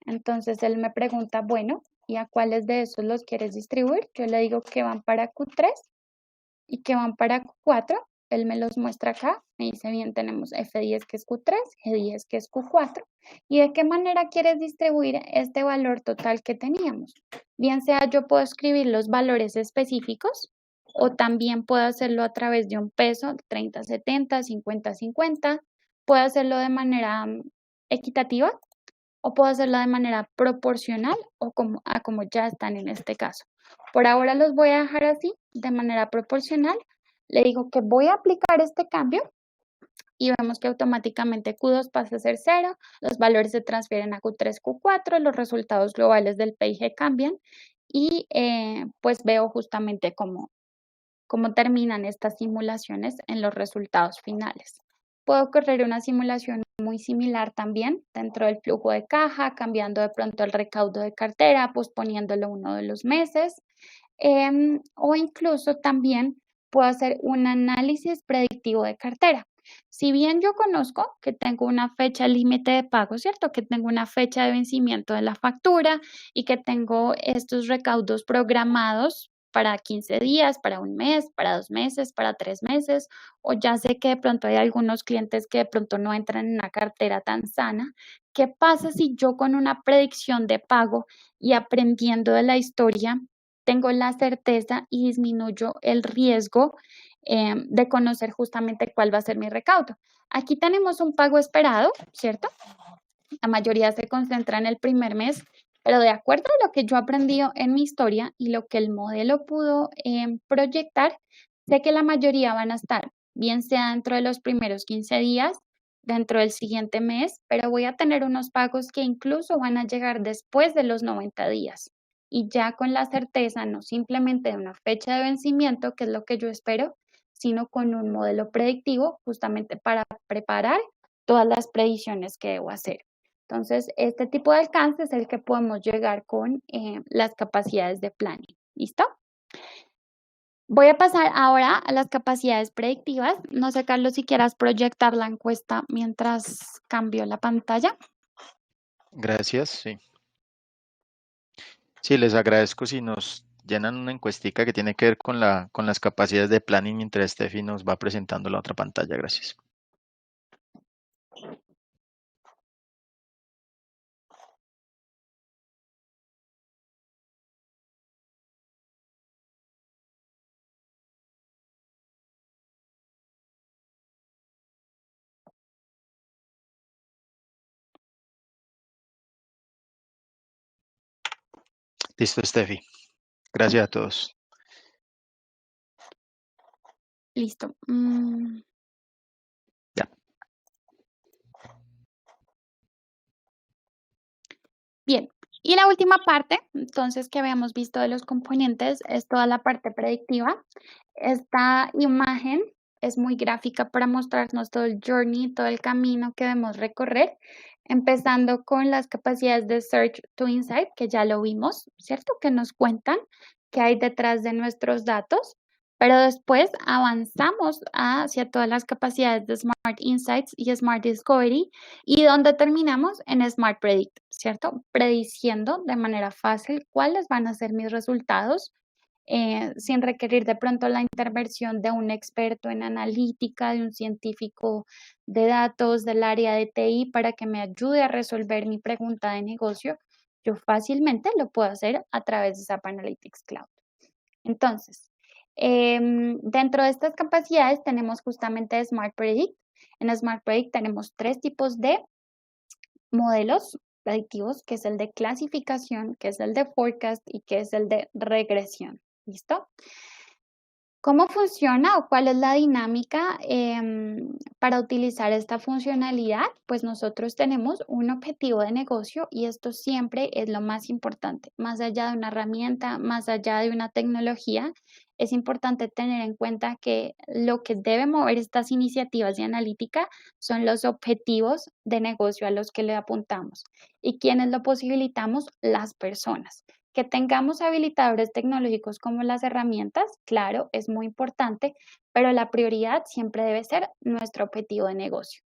Speaker 2: Entonces él me pregunta, bueno, ¿y a cuáles de esos los quieres distribuir? Yo le digo que van para Q3 y que van para Q4. Él me los muestra acá, me dice, bien, tenemos F10 que es Q3, G10 que es Q4. ¿Y de qué manera quieres distribuir este valor total que teníamos? Bien sea yo puedo escribir los valores específicos o también puedo hacerlo a través de un peso, 30-70, 50-50. Puedo hacerlo de manera equitativa, o puedo hacerla de manera proporcional o como ya están en este caso. Por ahora los voy a dejar así, de manera proporcional. Le digo que voy a aplicar este cambio y vemos que automáticamente Q2 pasa a ser 0, los valores se transfieren a Q3, Q4, los resultados globales del PIG cambian y pues veo justamente cómo terminan estas simulaciones en los resultados finales. Puedo correr una simulación muy similar también dentro del flujo de caja, cambiando de pronto el recaudo de cartera, posponiéndolo uno de los meses, o incluso también puedo hacer un análisis predictivo de cartera. Si bien yo conozco que tengo una fecha límite de pago, ¿cierto? Que tengo una fecha de vencimiento de la factura y que tengo estos recaudos programados para 15 días, para un mes, para 2 meses, para 3 meses, o ya sé que de pronto hay algunos clientes que de pronto no entran en una cartera tan sana. ¿Qué pasa si yo con una predicción de pago y aprendiendo de la historia tengo la certeza y disminuyo el riesgo de conocer justamente cuál va a ser mi recaudo? Aquí tenemos un pago esperado, ¿cierto? La mayoría se concentra en el primer mes, pero de acuerdo a lo que yo aprendí en mi historia y lo que el modelo pudo proyectar, sé que la mayoría van a estar, bien sea dentro de los primeros 15 días, dentro del siguiente mes, pero voy a tener unos pagos que incluso van a llegar después de los 90 días. Y ya con la certeza, no simplemente de una fecha de vencimiento, que es lo que yo espero, sino con un modelo predictivo justamente para preparar todas las predicciones que debo hacer. Entonces, este tipo de alcance es el que podemos llegar con las capacidades de planning. ¿Listo? Voy a pasar ahora a las capacidades predictivas. No sé, Carlos, si quieras proyectar la encuesta mientras cambio la pantalla.
Speaker 1: Gracias, sí. Sí, les agradezco si nos llenan una encuestica que tiene que ver con las capacidades de planning mientras Steffi nos va presentando la otra pantalla. Gracias. Listo, Steffi. Gracias a todos.
Speaker 2: Listo.
Speaker 1: Ya.
Speaker 2: Bien. Y la última parte, entonces, que habíamos visto de los componentes es toda la parte predictiva. Esta imagen es muy gráfica para mostrarnos todo el journey, todo el camino que debemos recorrer, empezando con las capacidades de Search to Insight, que ya lo vimos, ¿cierto? Que nos cuentan qué hay detrás de nuestros datos, pero después avanzamos hacia todas las capacidades de Smart Insights y Smart Discovery, y donde terminamos en Smart Predict, ¿cierto? Prediciendo de manera fácil cuáles van a ser mis resultados, sin requerir de pronto la intervención de un experto en analítica, de un científico de datos del área de TI para que me ayude a resolver mi pregunta de negocio. Yo fácilmente lo puedo hacer a través de SAP Analytics Cloud. Entonces, dentro de estas capacidades tenemos justamente Smart Predict. En Smart Predict tenemos 3 tipos de modelos predictivos, que es el de clasificación, que es el de forecast y que es el de regresión. ¿Listo? ¿Cómo funciona o cuál es la dinámica para utilizar esta funcionalidad? Pues nosotros tenemos un objetivo de negocio y esto siempre es lo más importante. Más allá de una herramienta, más allá de una tecnología, es importante tener en cuenta que lo que debe mover estas iniciativas de analítica son los objetivos de negocio a los que le apuntamos. ¿Y quiénes lo posibilitamos? Las personas. Que tengamos habilitadores tecnológicos como las herramientas, claro, es muy importante, pero la prioridad siempre debe ser nuestro objetivo de negocio.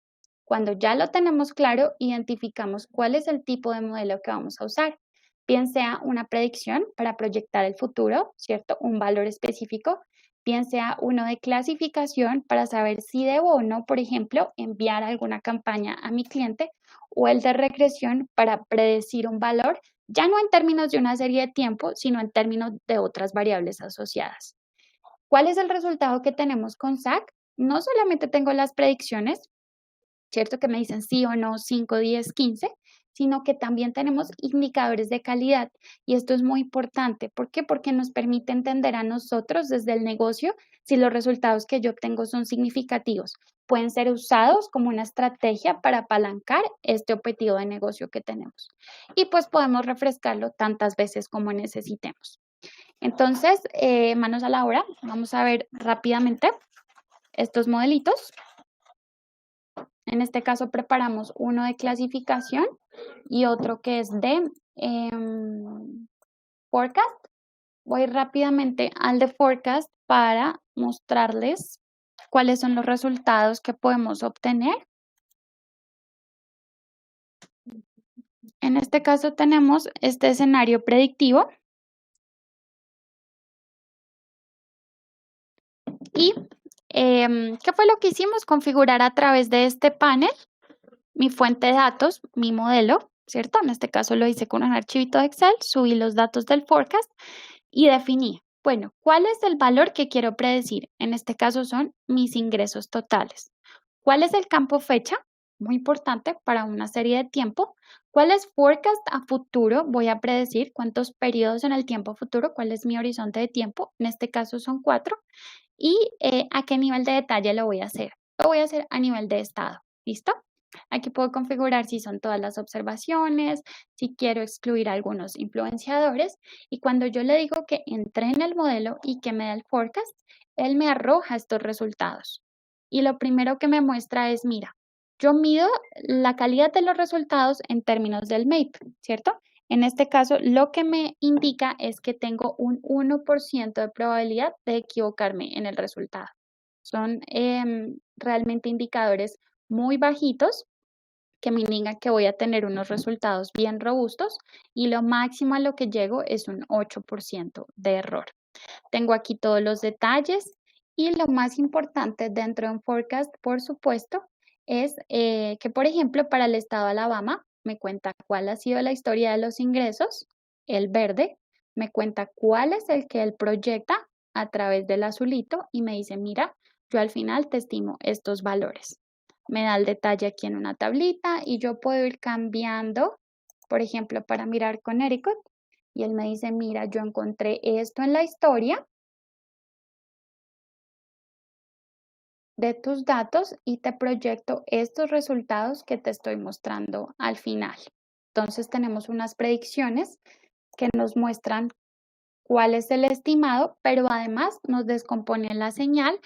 Speaker 2: Cuando ya lo tenemos claro, identificamos cuál es el tipo de modelo que vamos a usar, bien sea una predicción para proyectar el futuro, ¿cierto? Un valor específico, bien sea uno de clasificación para saber si debo o no, por ejemplo, enviar alguna campaña a mi cliente, o el de regresión para predecir un valor, ya no en términos de una serie de tiempo, sino en términos de otras variables asociadas. ¿Cuál es el resultado que tenemos con SAC? No solamente tengo las predicciones, ¿cierto? Que me dicen sí o no, 5, 10, 15, sino que también tenemos indicadores de calidad. Y esto es muy importante. ¿Por qué? Porque nos permite entender a nosotros desde el negocio si los resultados que yo obtengo son significativos. Pueden ser usados como una estrategia para apalancar este objetivo de negocio que tenemos. Y pues podemos refrescarlo tantas veces como necesitemos. Entonces, manos a la obra, vamos a ver rápidamente estos modelitos. En este caso preparamos uno de clasificación y otro que es de forecast. Voy rápidamente al de forecast para mostrarles cuáles son los resultados que podemos obtener. En este caso tenemos este escenario predictivo y ¿qué fue lo que hicimos? Configurar a través de este panel mi fuente de datos, mi modelo, ¿cierto? En este caso lo hice con un archivito de Excel, subí los datos del forecast y definí, bueno, ¿cuál es el valor que quiero predecir? En este caso son mis ingresos totales. ¿Cuál es el campo fecha? Muy importante para una serie de tiempo. ¿Cuál es forecast a futuro? Voy a predecir cuántos periodos en el tiempo futuro, cuál es mi horizonte de tiempo. En este caso son 4. ¿Y a qué nivel de detalle lo voy a hacer? Lo voy a hacer a nivel de estado. ¿Listo? Aquí puedo configurar si son todas las observaciones, si quiero excluir algunos influenciadores. Y cuando yo le digo que entrene el modelo y que me dé el forecast, él me arroja estos resultados. Y lo primero que me muestra es, mira, yo mido la calidad de los resultados en términos del MAPE, ¿cierto? En este caso, lo que me indica es que tengo un 1% de probabilidad de equivocarme en el resultado. Son realmente indicadores muy bajitos que me indican que voy a tener unos resultados bien robustos y lo máximo a lo que llego es un 8% de error. Tengo aquí todos los detalles y lo más importante dentro de un forecast, por supuesto, es que, por ejemplo, para el estado de Alabama, me cuenta cuál ha sido la historia de los ingresos, el verde, me cuenta cuál es el que él proyecta a través del azulito y me dice, mira, yo al final te estimo estos valores. Me da el detalle aquí en una tablita y yo puedo ir cambiando, por ejemplo, para mirar Connecticut, y él me dice, mira, yo encontré esto en la historia de tus datos y te proyecto estos resultados que te estoy mostrando al final. Entonces tenemos unas predicciones que nos muestran cuál es el estimado, pero además nos descomponen la señal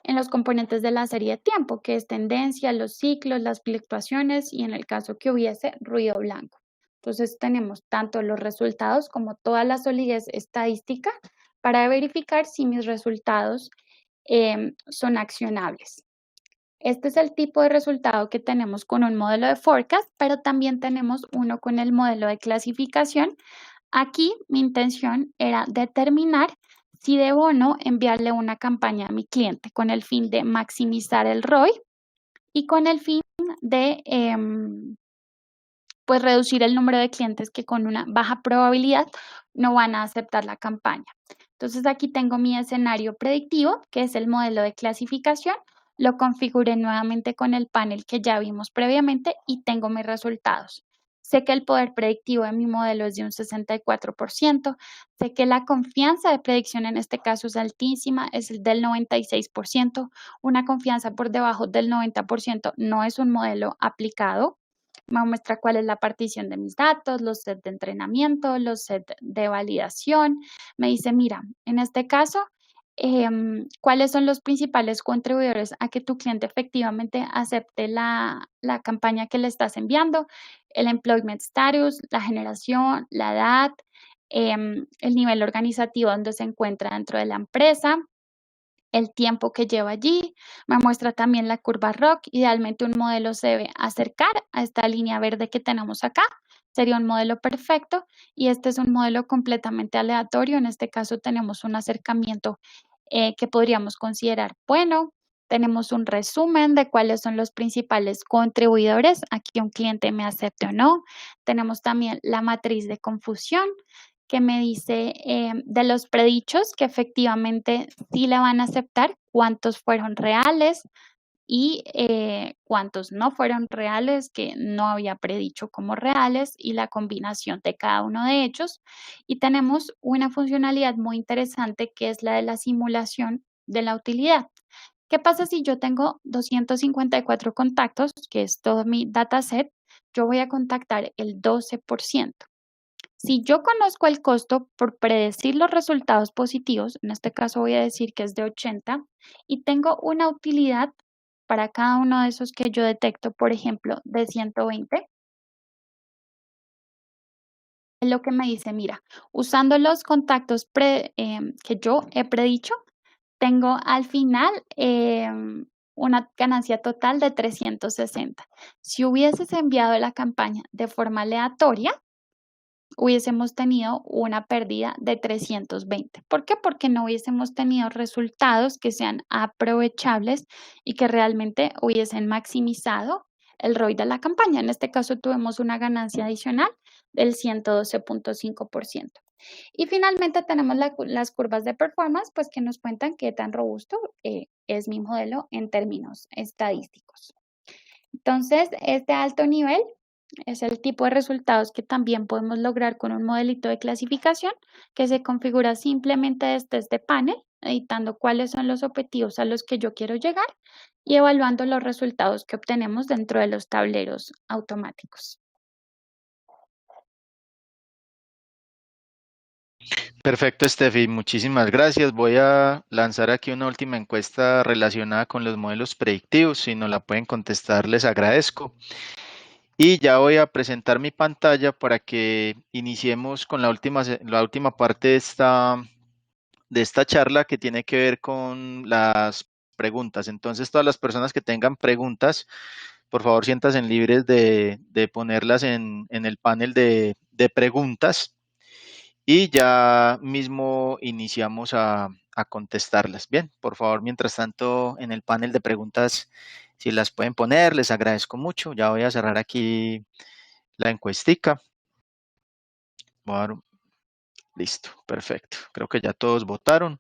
Speaker 2: en los componentes de la serie de tiempo, que es tendencia, los ciclos, las fluctuaciones y en el caso que hubiese ruido blanco. Entonces tenemos tanto los resultados como toda la solidez estadística para verificar si mis resultados son accionables. Este es el tipo de resultado que tenemos con un modelo de forecast, pero también tenemos uno con el modelo de clasificación. Aquí mi intención era determinar si debo o no enviarle una campaña a mi cliente con el fin de maximizar el ROI y con el fin de pues reducir el número de clientes que con una baja probabilidad no van a aceptar la campaña. Entonces aquí tengo mi escenario predictivo, que es el modelo de clasificación. Lo configuré nuevamente con el panel que ya vimos previamente y tengo mis resultados. Sé que el poder predictivo de mi modelo es de un 64%. Sé que la confianza de predicción en este caso es altísima, es del 96%. Una confianza por debajo del 90% no es un modelo aplicado. Me muestra cuál es la partición de mis datos, los sets de entrenamiento, los sets de validación. Me dice, mira, en este caso, ¿cuáles son los principales contribuidores a que tu cliente efectivamente acepte la campaña que le estás enviando? El employment status, la generación, la edad, el nivel organizativo donde se encuentra dentro de la empresa, el tiempo que lleva allí, me muestra también la curva ROC. Idealmente un modelo se debe acercar a esta línea verde que tenemos acá, sería un modelo perfecto y este es un modelo completamente aleatorio. En este caso tenemos un acercamiento que podríamos considerar bueno. Tenemos un resumen de cuáles son los principales contribuidores, aquí un cliente me acepte o no. Tenemos también la matriz de confusión, que me dice de los predichos que efectivamente sí le van a aceptar, cuántos fueron reales, y cuántos no fueron reales, que no había predicho como reales, y la combinación de cada uno de ellos. Y tenemos una funcionalidad muy interesante que es la de la simulación de la utilidad. ¿Qué pasa si yo tengo 254 contactos, que es todo mi dataset? Yo voy a contactar el 12%. Si yo conozco el costo por predecir los resultados positivos, en este caso voy a decir que es de 80, y tengo una utilidad para cada uno de esos que yo detecto, por ejemplo, de 120, es lo que me dice, mira, usando los contactos que yo he predicho, tengo al final una ganancia total de 360. Si hubieses enviado la campaña de forma aleatoria, hubiésemos tenido una pérdida de 320. ¿Por qué? Porque no hubiésemos tenido resultados que sean aprovechables y que realmente hubiesen maximizado el ROI de la campaña. En este caso tuvimos una ganancia adicional del 112.5%. Y finalmente tenemos las curvas de performance, pues que nos cuentan qué tan robusto es mi modelo en términos estadísticos. Entonces, este alto nivel es el tipo de resultados que también podemos lograr con un modelito de clasificación que se configura simplemente desde este panel, editando cuáles son los objetivos a los que yo quiero llegar y evaluando los resultados que obtenemos dentro de los tableros automáticos.
Speaker 1: Perfecto, Steffi, muchísimas gracias. Voy a lanzar aquí una última encuesta relacionada con los modelos predictivos. Si nos la pueden contestar, les agradezco. Y ya voy a presentar mi pantalla para que iniciemos con la última parte de esta charla que tiene que ver con las preguntas. Entonces, todas las personas que tengan preguntas, por favor, siéntanse libres de ponerlas en el panel de preguntas y ya mismo iniciamos a contestarlas. Bien, por favor, mientras tanto, en el panel de preguntas, si las pueden poner, les agradezco mucho. Ya voy a cerrar aquí la encuestica. Listo, perfecto. Creo que ya todos votaron.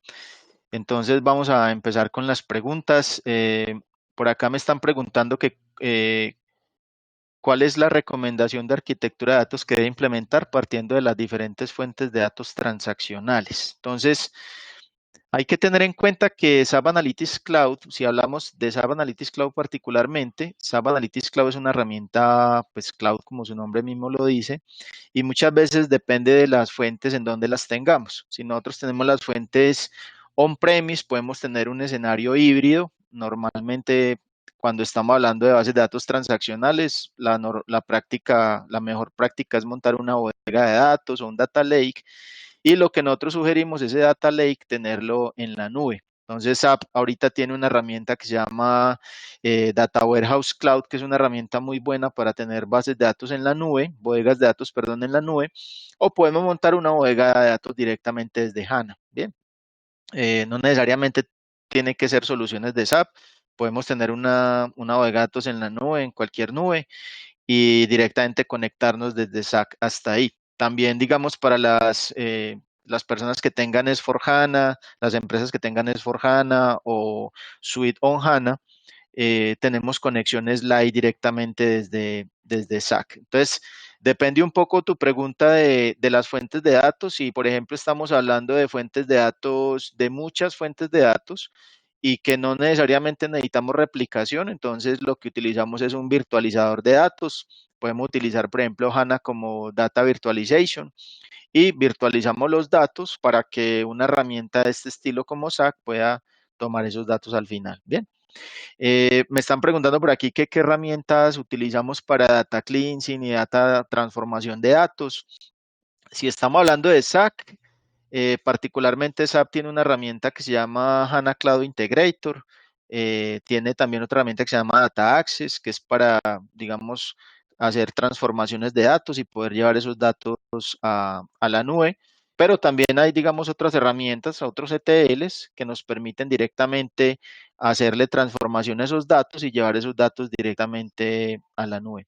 Speaker 1: Entonces vamos a empezar con las preguntas. Por acá me están preguntando que ¿cuál es la recomendación de arquitectura de datos que debe implementar partiendo de las diferentes fuentes de datos transaccionales? Entonces, hay que tener en cuenta que SAP Analytics Cloud, si hablamos de SAP Analytics Cloud particularmente, SAP Analytics Cloud es una herramienta, pues cloud como su nombre mismo lo dice, y muchas veces depende de las fuentes en donde las tengamos. Si nosotros tenemos las fuentes on-premise, podemos tener un escenario híbrido. Normalmente, cuando estamos hablando de bases de datos transaccionales, la mejor práctica es montar una bodega de datos o un data lake y lo que nosotros sugerimos es ese data lake tenerlo en la nube. Entonces, SAP ahorita tiene una herramienta que se llama Data Warehouse Cloud, que es una herramienta muy buena para tener bases de datos en la nube, bodegas de datos, perdón, en la nube, o podemos montar una bodega de datos directamente desde HANA. Bien, no necesariamente tiene que ser soluciones de SAP, podemos tener una bodega de datos en la nube, en cualquier nube, y directamente conectarnos desde SAC hasta ahí. También, digamos, para las personas que tengan S4HANA, las empresas que tengan S4HANA o Suite on HANA, tenemos conexiones live directamente desde SAC. Entonces, depende un poco tu pregunta de las fuentes de datos. Si, por ejemplo, estamos hablando de fuentes de datos, de muchas fuentes de datos, y que no necesariamente necesitamos replicación, entonces lo que utilizamos es un virtualizador de datos. Podemos utilizar, por ejemplo, HANA como Data Virtualization y virtualizamos los datos para que una herramienta de este estilo como SAC pueda tomar esos datos al final. Bien. Me están preguntando por aquí qué herramientas utilizamos para data cleansing y data transformación de datos. Si estamos hablando de SAC, particularmente SAP tiene una herramienta que se llama HANA Cloud Integrator. Tiene también otra herramienta que se llama Data Access, que es para, digamos, hacer transformaciones de datos y poder llevar esos datos a la nube. Pero también hay, digamos, otras herramientas, otros ETLs que nos permiten directamente hacerle transformación a esos datos y llevar esos datos directamente a la nube.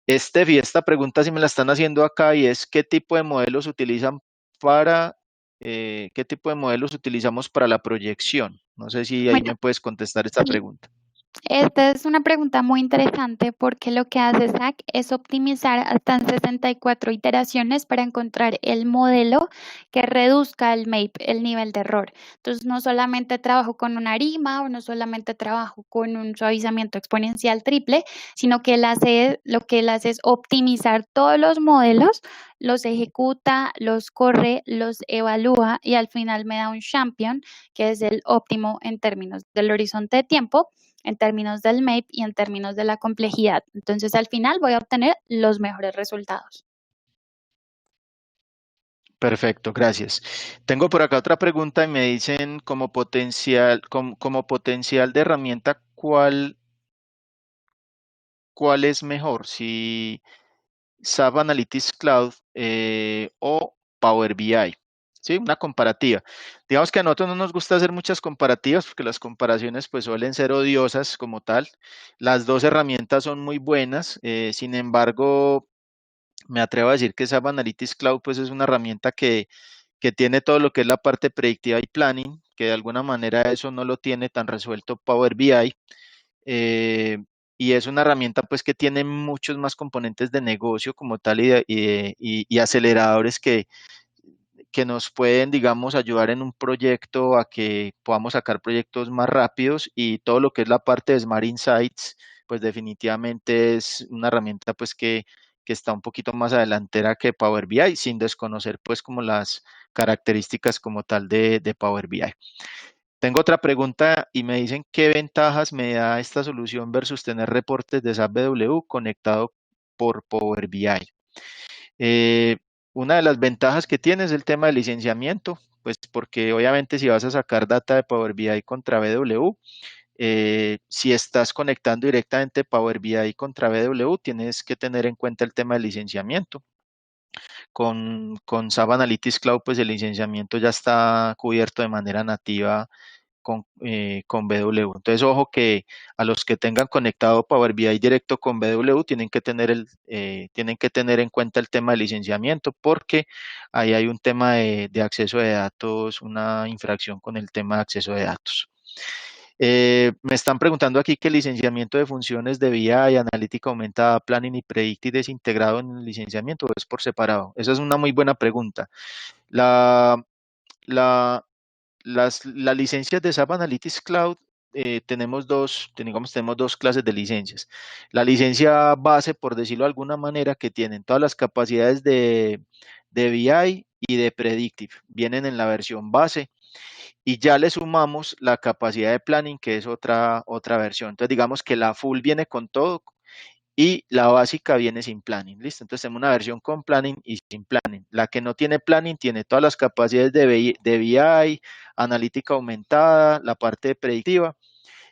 Speaker 1: Esta pregunta sí me la están haciendo acá y es ¿qué tipo de modelos utilizan para, qué tipo de modelos utilizamos para la proyección? No sé si ahí
Speaker 2: Bueno,
Speaker 1: me puedes contestar esta
Speaker 2: sí,
Speaker 1: pregunta.
Speaker 2: Esta es una pregunta muy interesante porque lo que hace SAC es optimizar hasta en 64 iteraciones para encontrar el modelo que reduzca el MAPE, el nivel de error. Entonces, no solamente trabajo con una ARIMA o no solamente trabajo con un suavizamiento exponencial triple, sino que lo que él hace es optimizar todos los modelos, los ejecuta, los corre, los evalúa y al final me da un champion, que es el óptimo en términos del horizonte de tiempo, en términos del MAPE y en términos de la complejidad. Entonces, al final voy a obtener los mejores resultados.
Speaker 1: Perfecto, gracias. Tengo por acá otra pregunta y me dicen como potencial de herramienta, ¿cuál es mejor? Si SAP Analytics Cloud o Power BI. ¿Sí? Una comparativa. Digamos que a nosotros no nos gusta hacer muchas comparativas porque las comparaciones pues suelen ser odiosas como tal. Las dos herramientas son muy buenas, sin embargo, me atrevo a decir que SAP Analytics Cloud pues es una herramienta que tiene todo lo que es la parte predictiva y planning, que de alguna manera eso no lo tiene tan resuelto Power BI. eh, y es una herramienta pues que tiene muchos más componentes de negocio como tal y aceleradores que nos pueden, digamos, ayudar en un proyecto a que podamos sacar proyectos más rápidos y todo lo que es la parte de Smart Insights, pues definitivamente es una herramienta pues que está un poquito más adelantera que Power BI, sin desconocer pues como las características como tal de Power BI. Tengo otra pregunta y me dicen qué ventajas me da esta solución versus tener reportes de SAP BW conectado por Power BI. Eh, una de las ventajas que tiene es el tema de licenciamiento, pues porque obviamente si vas a sacar data de Power BI contra BW, si estás conectando directamente Power BI contra BW, tienes que tener en cuenta el tema del licenciamiento. Con SAP Analytics Cloud, pues el licenciamiento ya está cubierto de manera nativa con BW. Entonces, ojo que a los que tengan conectado Power BI directo con BW tienen que tener en cuenta el tema de licenciamiento porque ahí hay un tema de acceso de datos, una infracción con el tema de acceso de datos. Me están preguntando aquí qué licenciamiento de funciones de BI, analítica aumentada, planning y predictive es integrado en el licenciamiento o es por separado. Esa es una muy buena pregunta. La, la, las licencias de SAP Analytics Cloud tenemos dos clases de licencias. La licencia base, por decirlo de alguna manera, que tienen todas las capacidades de BI y de Predictive. Vienen en la versión base y ya le sumamos la capacidad de planning, que es otra versión. Entonces, digamos que la full viene con todo y la básica viene sin planning, ¿listo? Entonces tenemos una versión con planning y sin planning. La que no tiene planning tiene todas las capacidades de BI, analítica aumentada, la parte predictiva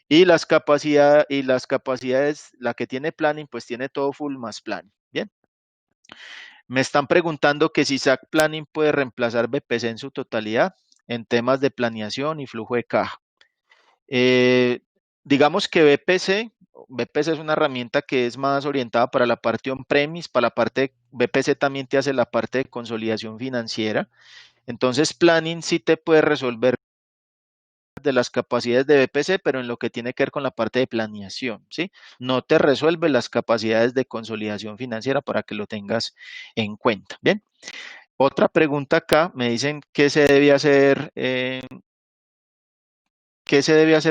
Speaker 1: y las capacidades, la que tiene planning, pues tiene todo full más planning. Bien, me están preguntando que si SAC Planning puede reemplazar BPC en su totalidad en temas de planeación y flujo de caja. Eh, digamos que BPC es una herramienta que es más orientada para la parte on-premise, para la parte, BPC también te hace la parte de consolidación financiera. Entonces, Planning sí te puede resolver de las capacidades de BPC, pero en lo que tiene que ver con la parte de planeación, ¿sí? No te resuelve las capacidades de consolidación financiera para que lo tengas en cuenta. Bien. Otra pregunta acá, me dicen qué se debe hacer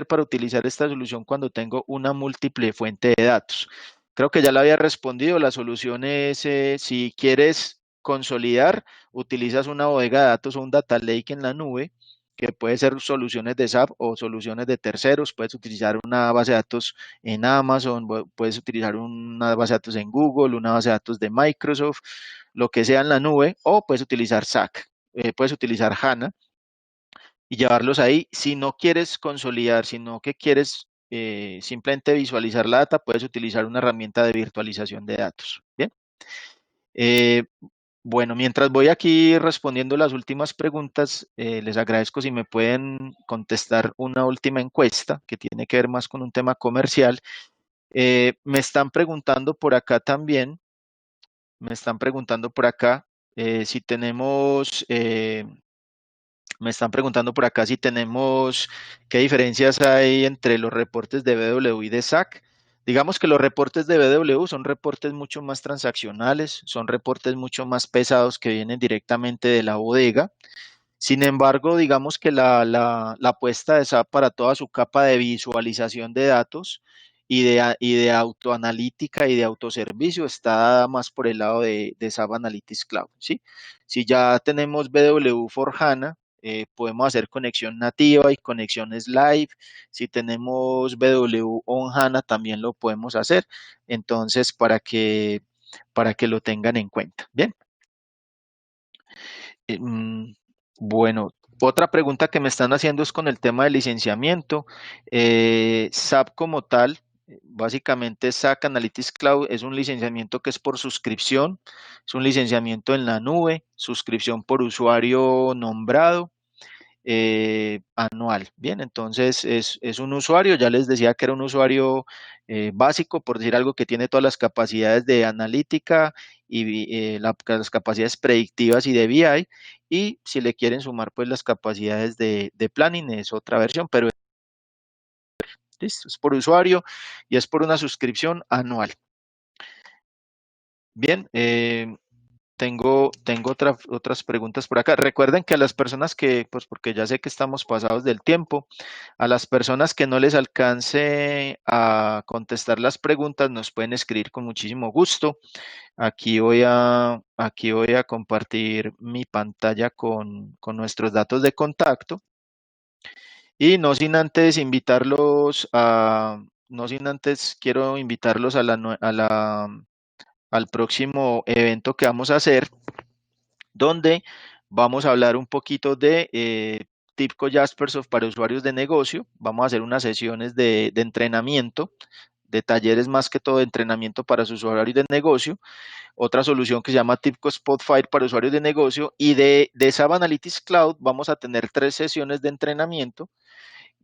Speaker 1: para utilizar esta solución cuando tengo una múltiple fuente de datos. Creo que ya la había respondido. La solución es, si quieres consolidar, utilizas una bodega de datos o un data lake en la nube, que puede ser soluciones de SAP o soluciones de terceros. Puedes utilizar una base de datos en Amazon, puedes utilizar una base de datos en Google, una base de datos de Microsoft, lo que sea en la nube, o puedes utilizar SAC, puedes utilizar HANA y llevarlos ahí. Si no quieres consolidar, sino que quieres simplemente visualizar la data, puedes utilizar una herramienta de virtualización de datos. Bien. Eh, bueno, mientras voy aquí respondiendo las últimas preguntas, les agradezco si me pueden contestar una última encuesta que tiene que ver más con un tema comercial. Me están preguntando por acá también, me están preguntando por acá si tenemos Me están preguntando por acá si tenemos, qué diferencias hay entre los reportes de BW y de SAC. Digamos que los reportes de BW son reportes mucho más transaccionales, son reportes mucho más pesados que vienen directamente de la bodega. Sin embargo, digamos que la apuesta de SAP para toda su capa de visualización de datos y de autoanalítica y de autoservicio está dada más por el lado de SAP Analytics Cloud, ¿sí? Si ya tenemos BW for HANA, podemos hacer conexión nativa y conexiones live. Si tenemos BW on HANA, también lo podemos hacer. Entonces, para que lo tengan en cuenta. Bien. Bueno, otra pregunta que me están haciendo es con el tema del licenciamiento. SAP como tal, básicamente SAC Analytics Cloud es un licenciamiento que es por suscripción, es un licenciamiento en la nube, suscripción por usuario nombrado anual. Bien, entonces es un usuario, ya les decía que era un usuario básico, por decir algo, que tiene todas las capacidades de analítica y las capacidades predictivas y de BI, y si le quieren sumar pues las capacidades de planning es otra versión, pero listo, es por usuario y es por una suscripción anual. Bien, tengo otras preguntas por acá. Recuerden que a las personas que, pues porque ya sé que estamos pasados del tiempo, a las personas que no les alcance a contestar las preguntas, nos pueden escribir con muchísimo gusto. Aquí voy a compartir mi pantalla con nuestros datos de contacto. Y no sin antes no sin antes quiero invitarlos a al próximo evento que vamos a hacer donde vamos a hablar un poquito de TIBCO Jaspersoft para usuarios de negocio. Vamos a hacer unas sesiones de entrenamiento, de talleres más que todo de entrenamiento para sus usuarios de negocio. Otra solución que se llama TIBCO Spotfire para usuarios de negocio. Y de SAP Analytics Cloud vamos a tener 3 sesiones de entrenamiento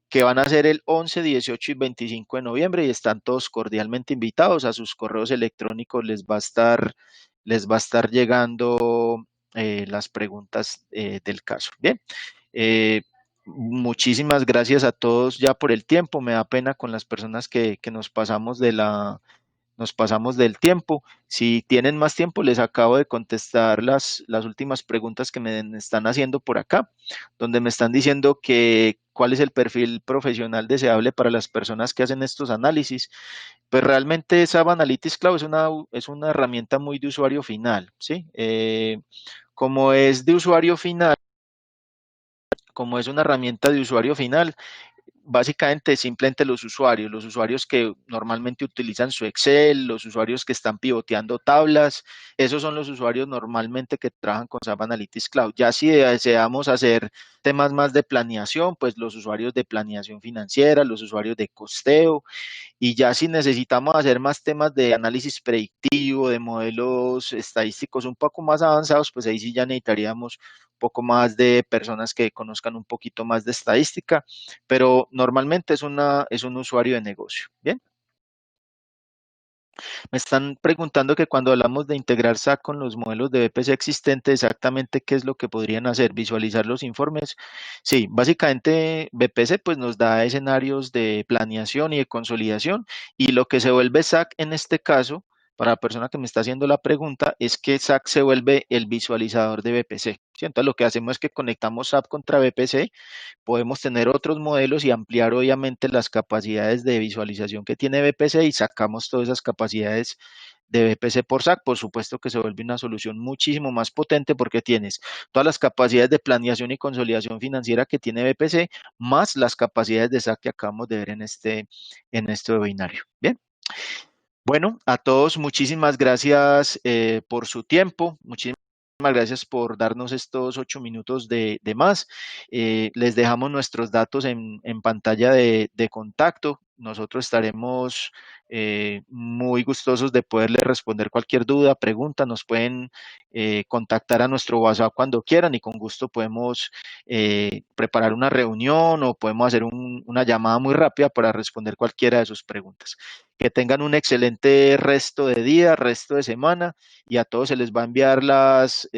Speaker 1: que van a ser el 11, 18 y 25 de noviembre y están todos cordialmente invitados. A sus correos electrónicos les va a estar llegando las preguntas del caso. Bien, eh, muchísimas gracias a todos ya por el tiempo. Me da pena con las personas que nos pasamos del tiempo. Si tienen más tiempo, les acabo de contestar las últimas preguntas que me están haciendo por acá, donde me están diciendo que cuál es el perfil profesional deseable para las personas que hacen estos análisis. Pues realmente SAP Analytics Cloud es una herramienta muy de usuario final, ¿sí? Como es de usuario final, como es una herramienta de usuario final, básicamente simplemente los usuarios que normalmente utilizan su Excel, los usuarios que están pivoteando tablas, esos son los usuarios normalmente que trabajan con SAP Analytics Cloud. Ya si deseamos hacer temas más de planeación, pues los usuarios de planeación financiera, los usuarios de costeo, y ya si necesitamos hacer más temas de análisis predictivo, de modelos estadísticos un poco más avanzados, pues ahí sí ya necesitaríamos un poco más de personas que conozcan un poquito más de estadística, pero normalmente es un usuario de negocio. Bien. Me están preguntando que cuando hablamos de integrar SAC con los modelos de BPC existentes, exactamente qué es lo que podrían hacer, visualizar los informes. Sí, básicamente BPC pues nos da escenarios de planeación y de consolidación y lo que se vuelve SAC en este caso, para la persona que me está haciendo la pregunta, es que SAC se vuelve el visualizador de BPC. ¿Sí? Entonces lo que hacemos es que conectamos SAP contra BPC, podemos tener otros modelos y ampliar obviamente las capacidades de visualización que tiene BPC y sacamos todas esas capacidades de BPC por SAC. Por supuesto que se vuelve una solución muchísimo más potente porque tienes todas las capacidades de planeación y consolidación financiera que tiene BPC, más las capacidades de SAC que acabamos de ver en este webinario. Bien. Bueno, a todos muchísimas gracias por su tiempo, muchísimas gracias por darnos estos 8 minutos de más. Les dejamos nuestros datos en pantalla de contacto. nosotros estaremos muy gustosos de poderles responder cualquier duda, pregunta. Nos pueden contactar a nuestro WhatsApp cuando quieran y con gusto podemos preparar una reunión o podemos hacer una llamada muy rápida para responder cualquiera de sus preguntas. Que tengan un excelente resto de día, resto de semana, y a todos se les va a enviar las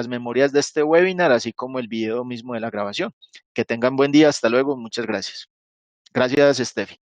Speaker 1: memorias de este webinar, así como el video mismo de la grabación. Que tengan buen día, hasta luego, muchas gracias. Gracias, Steffi.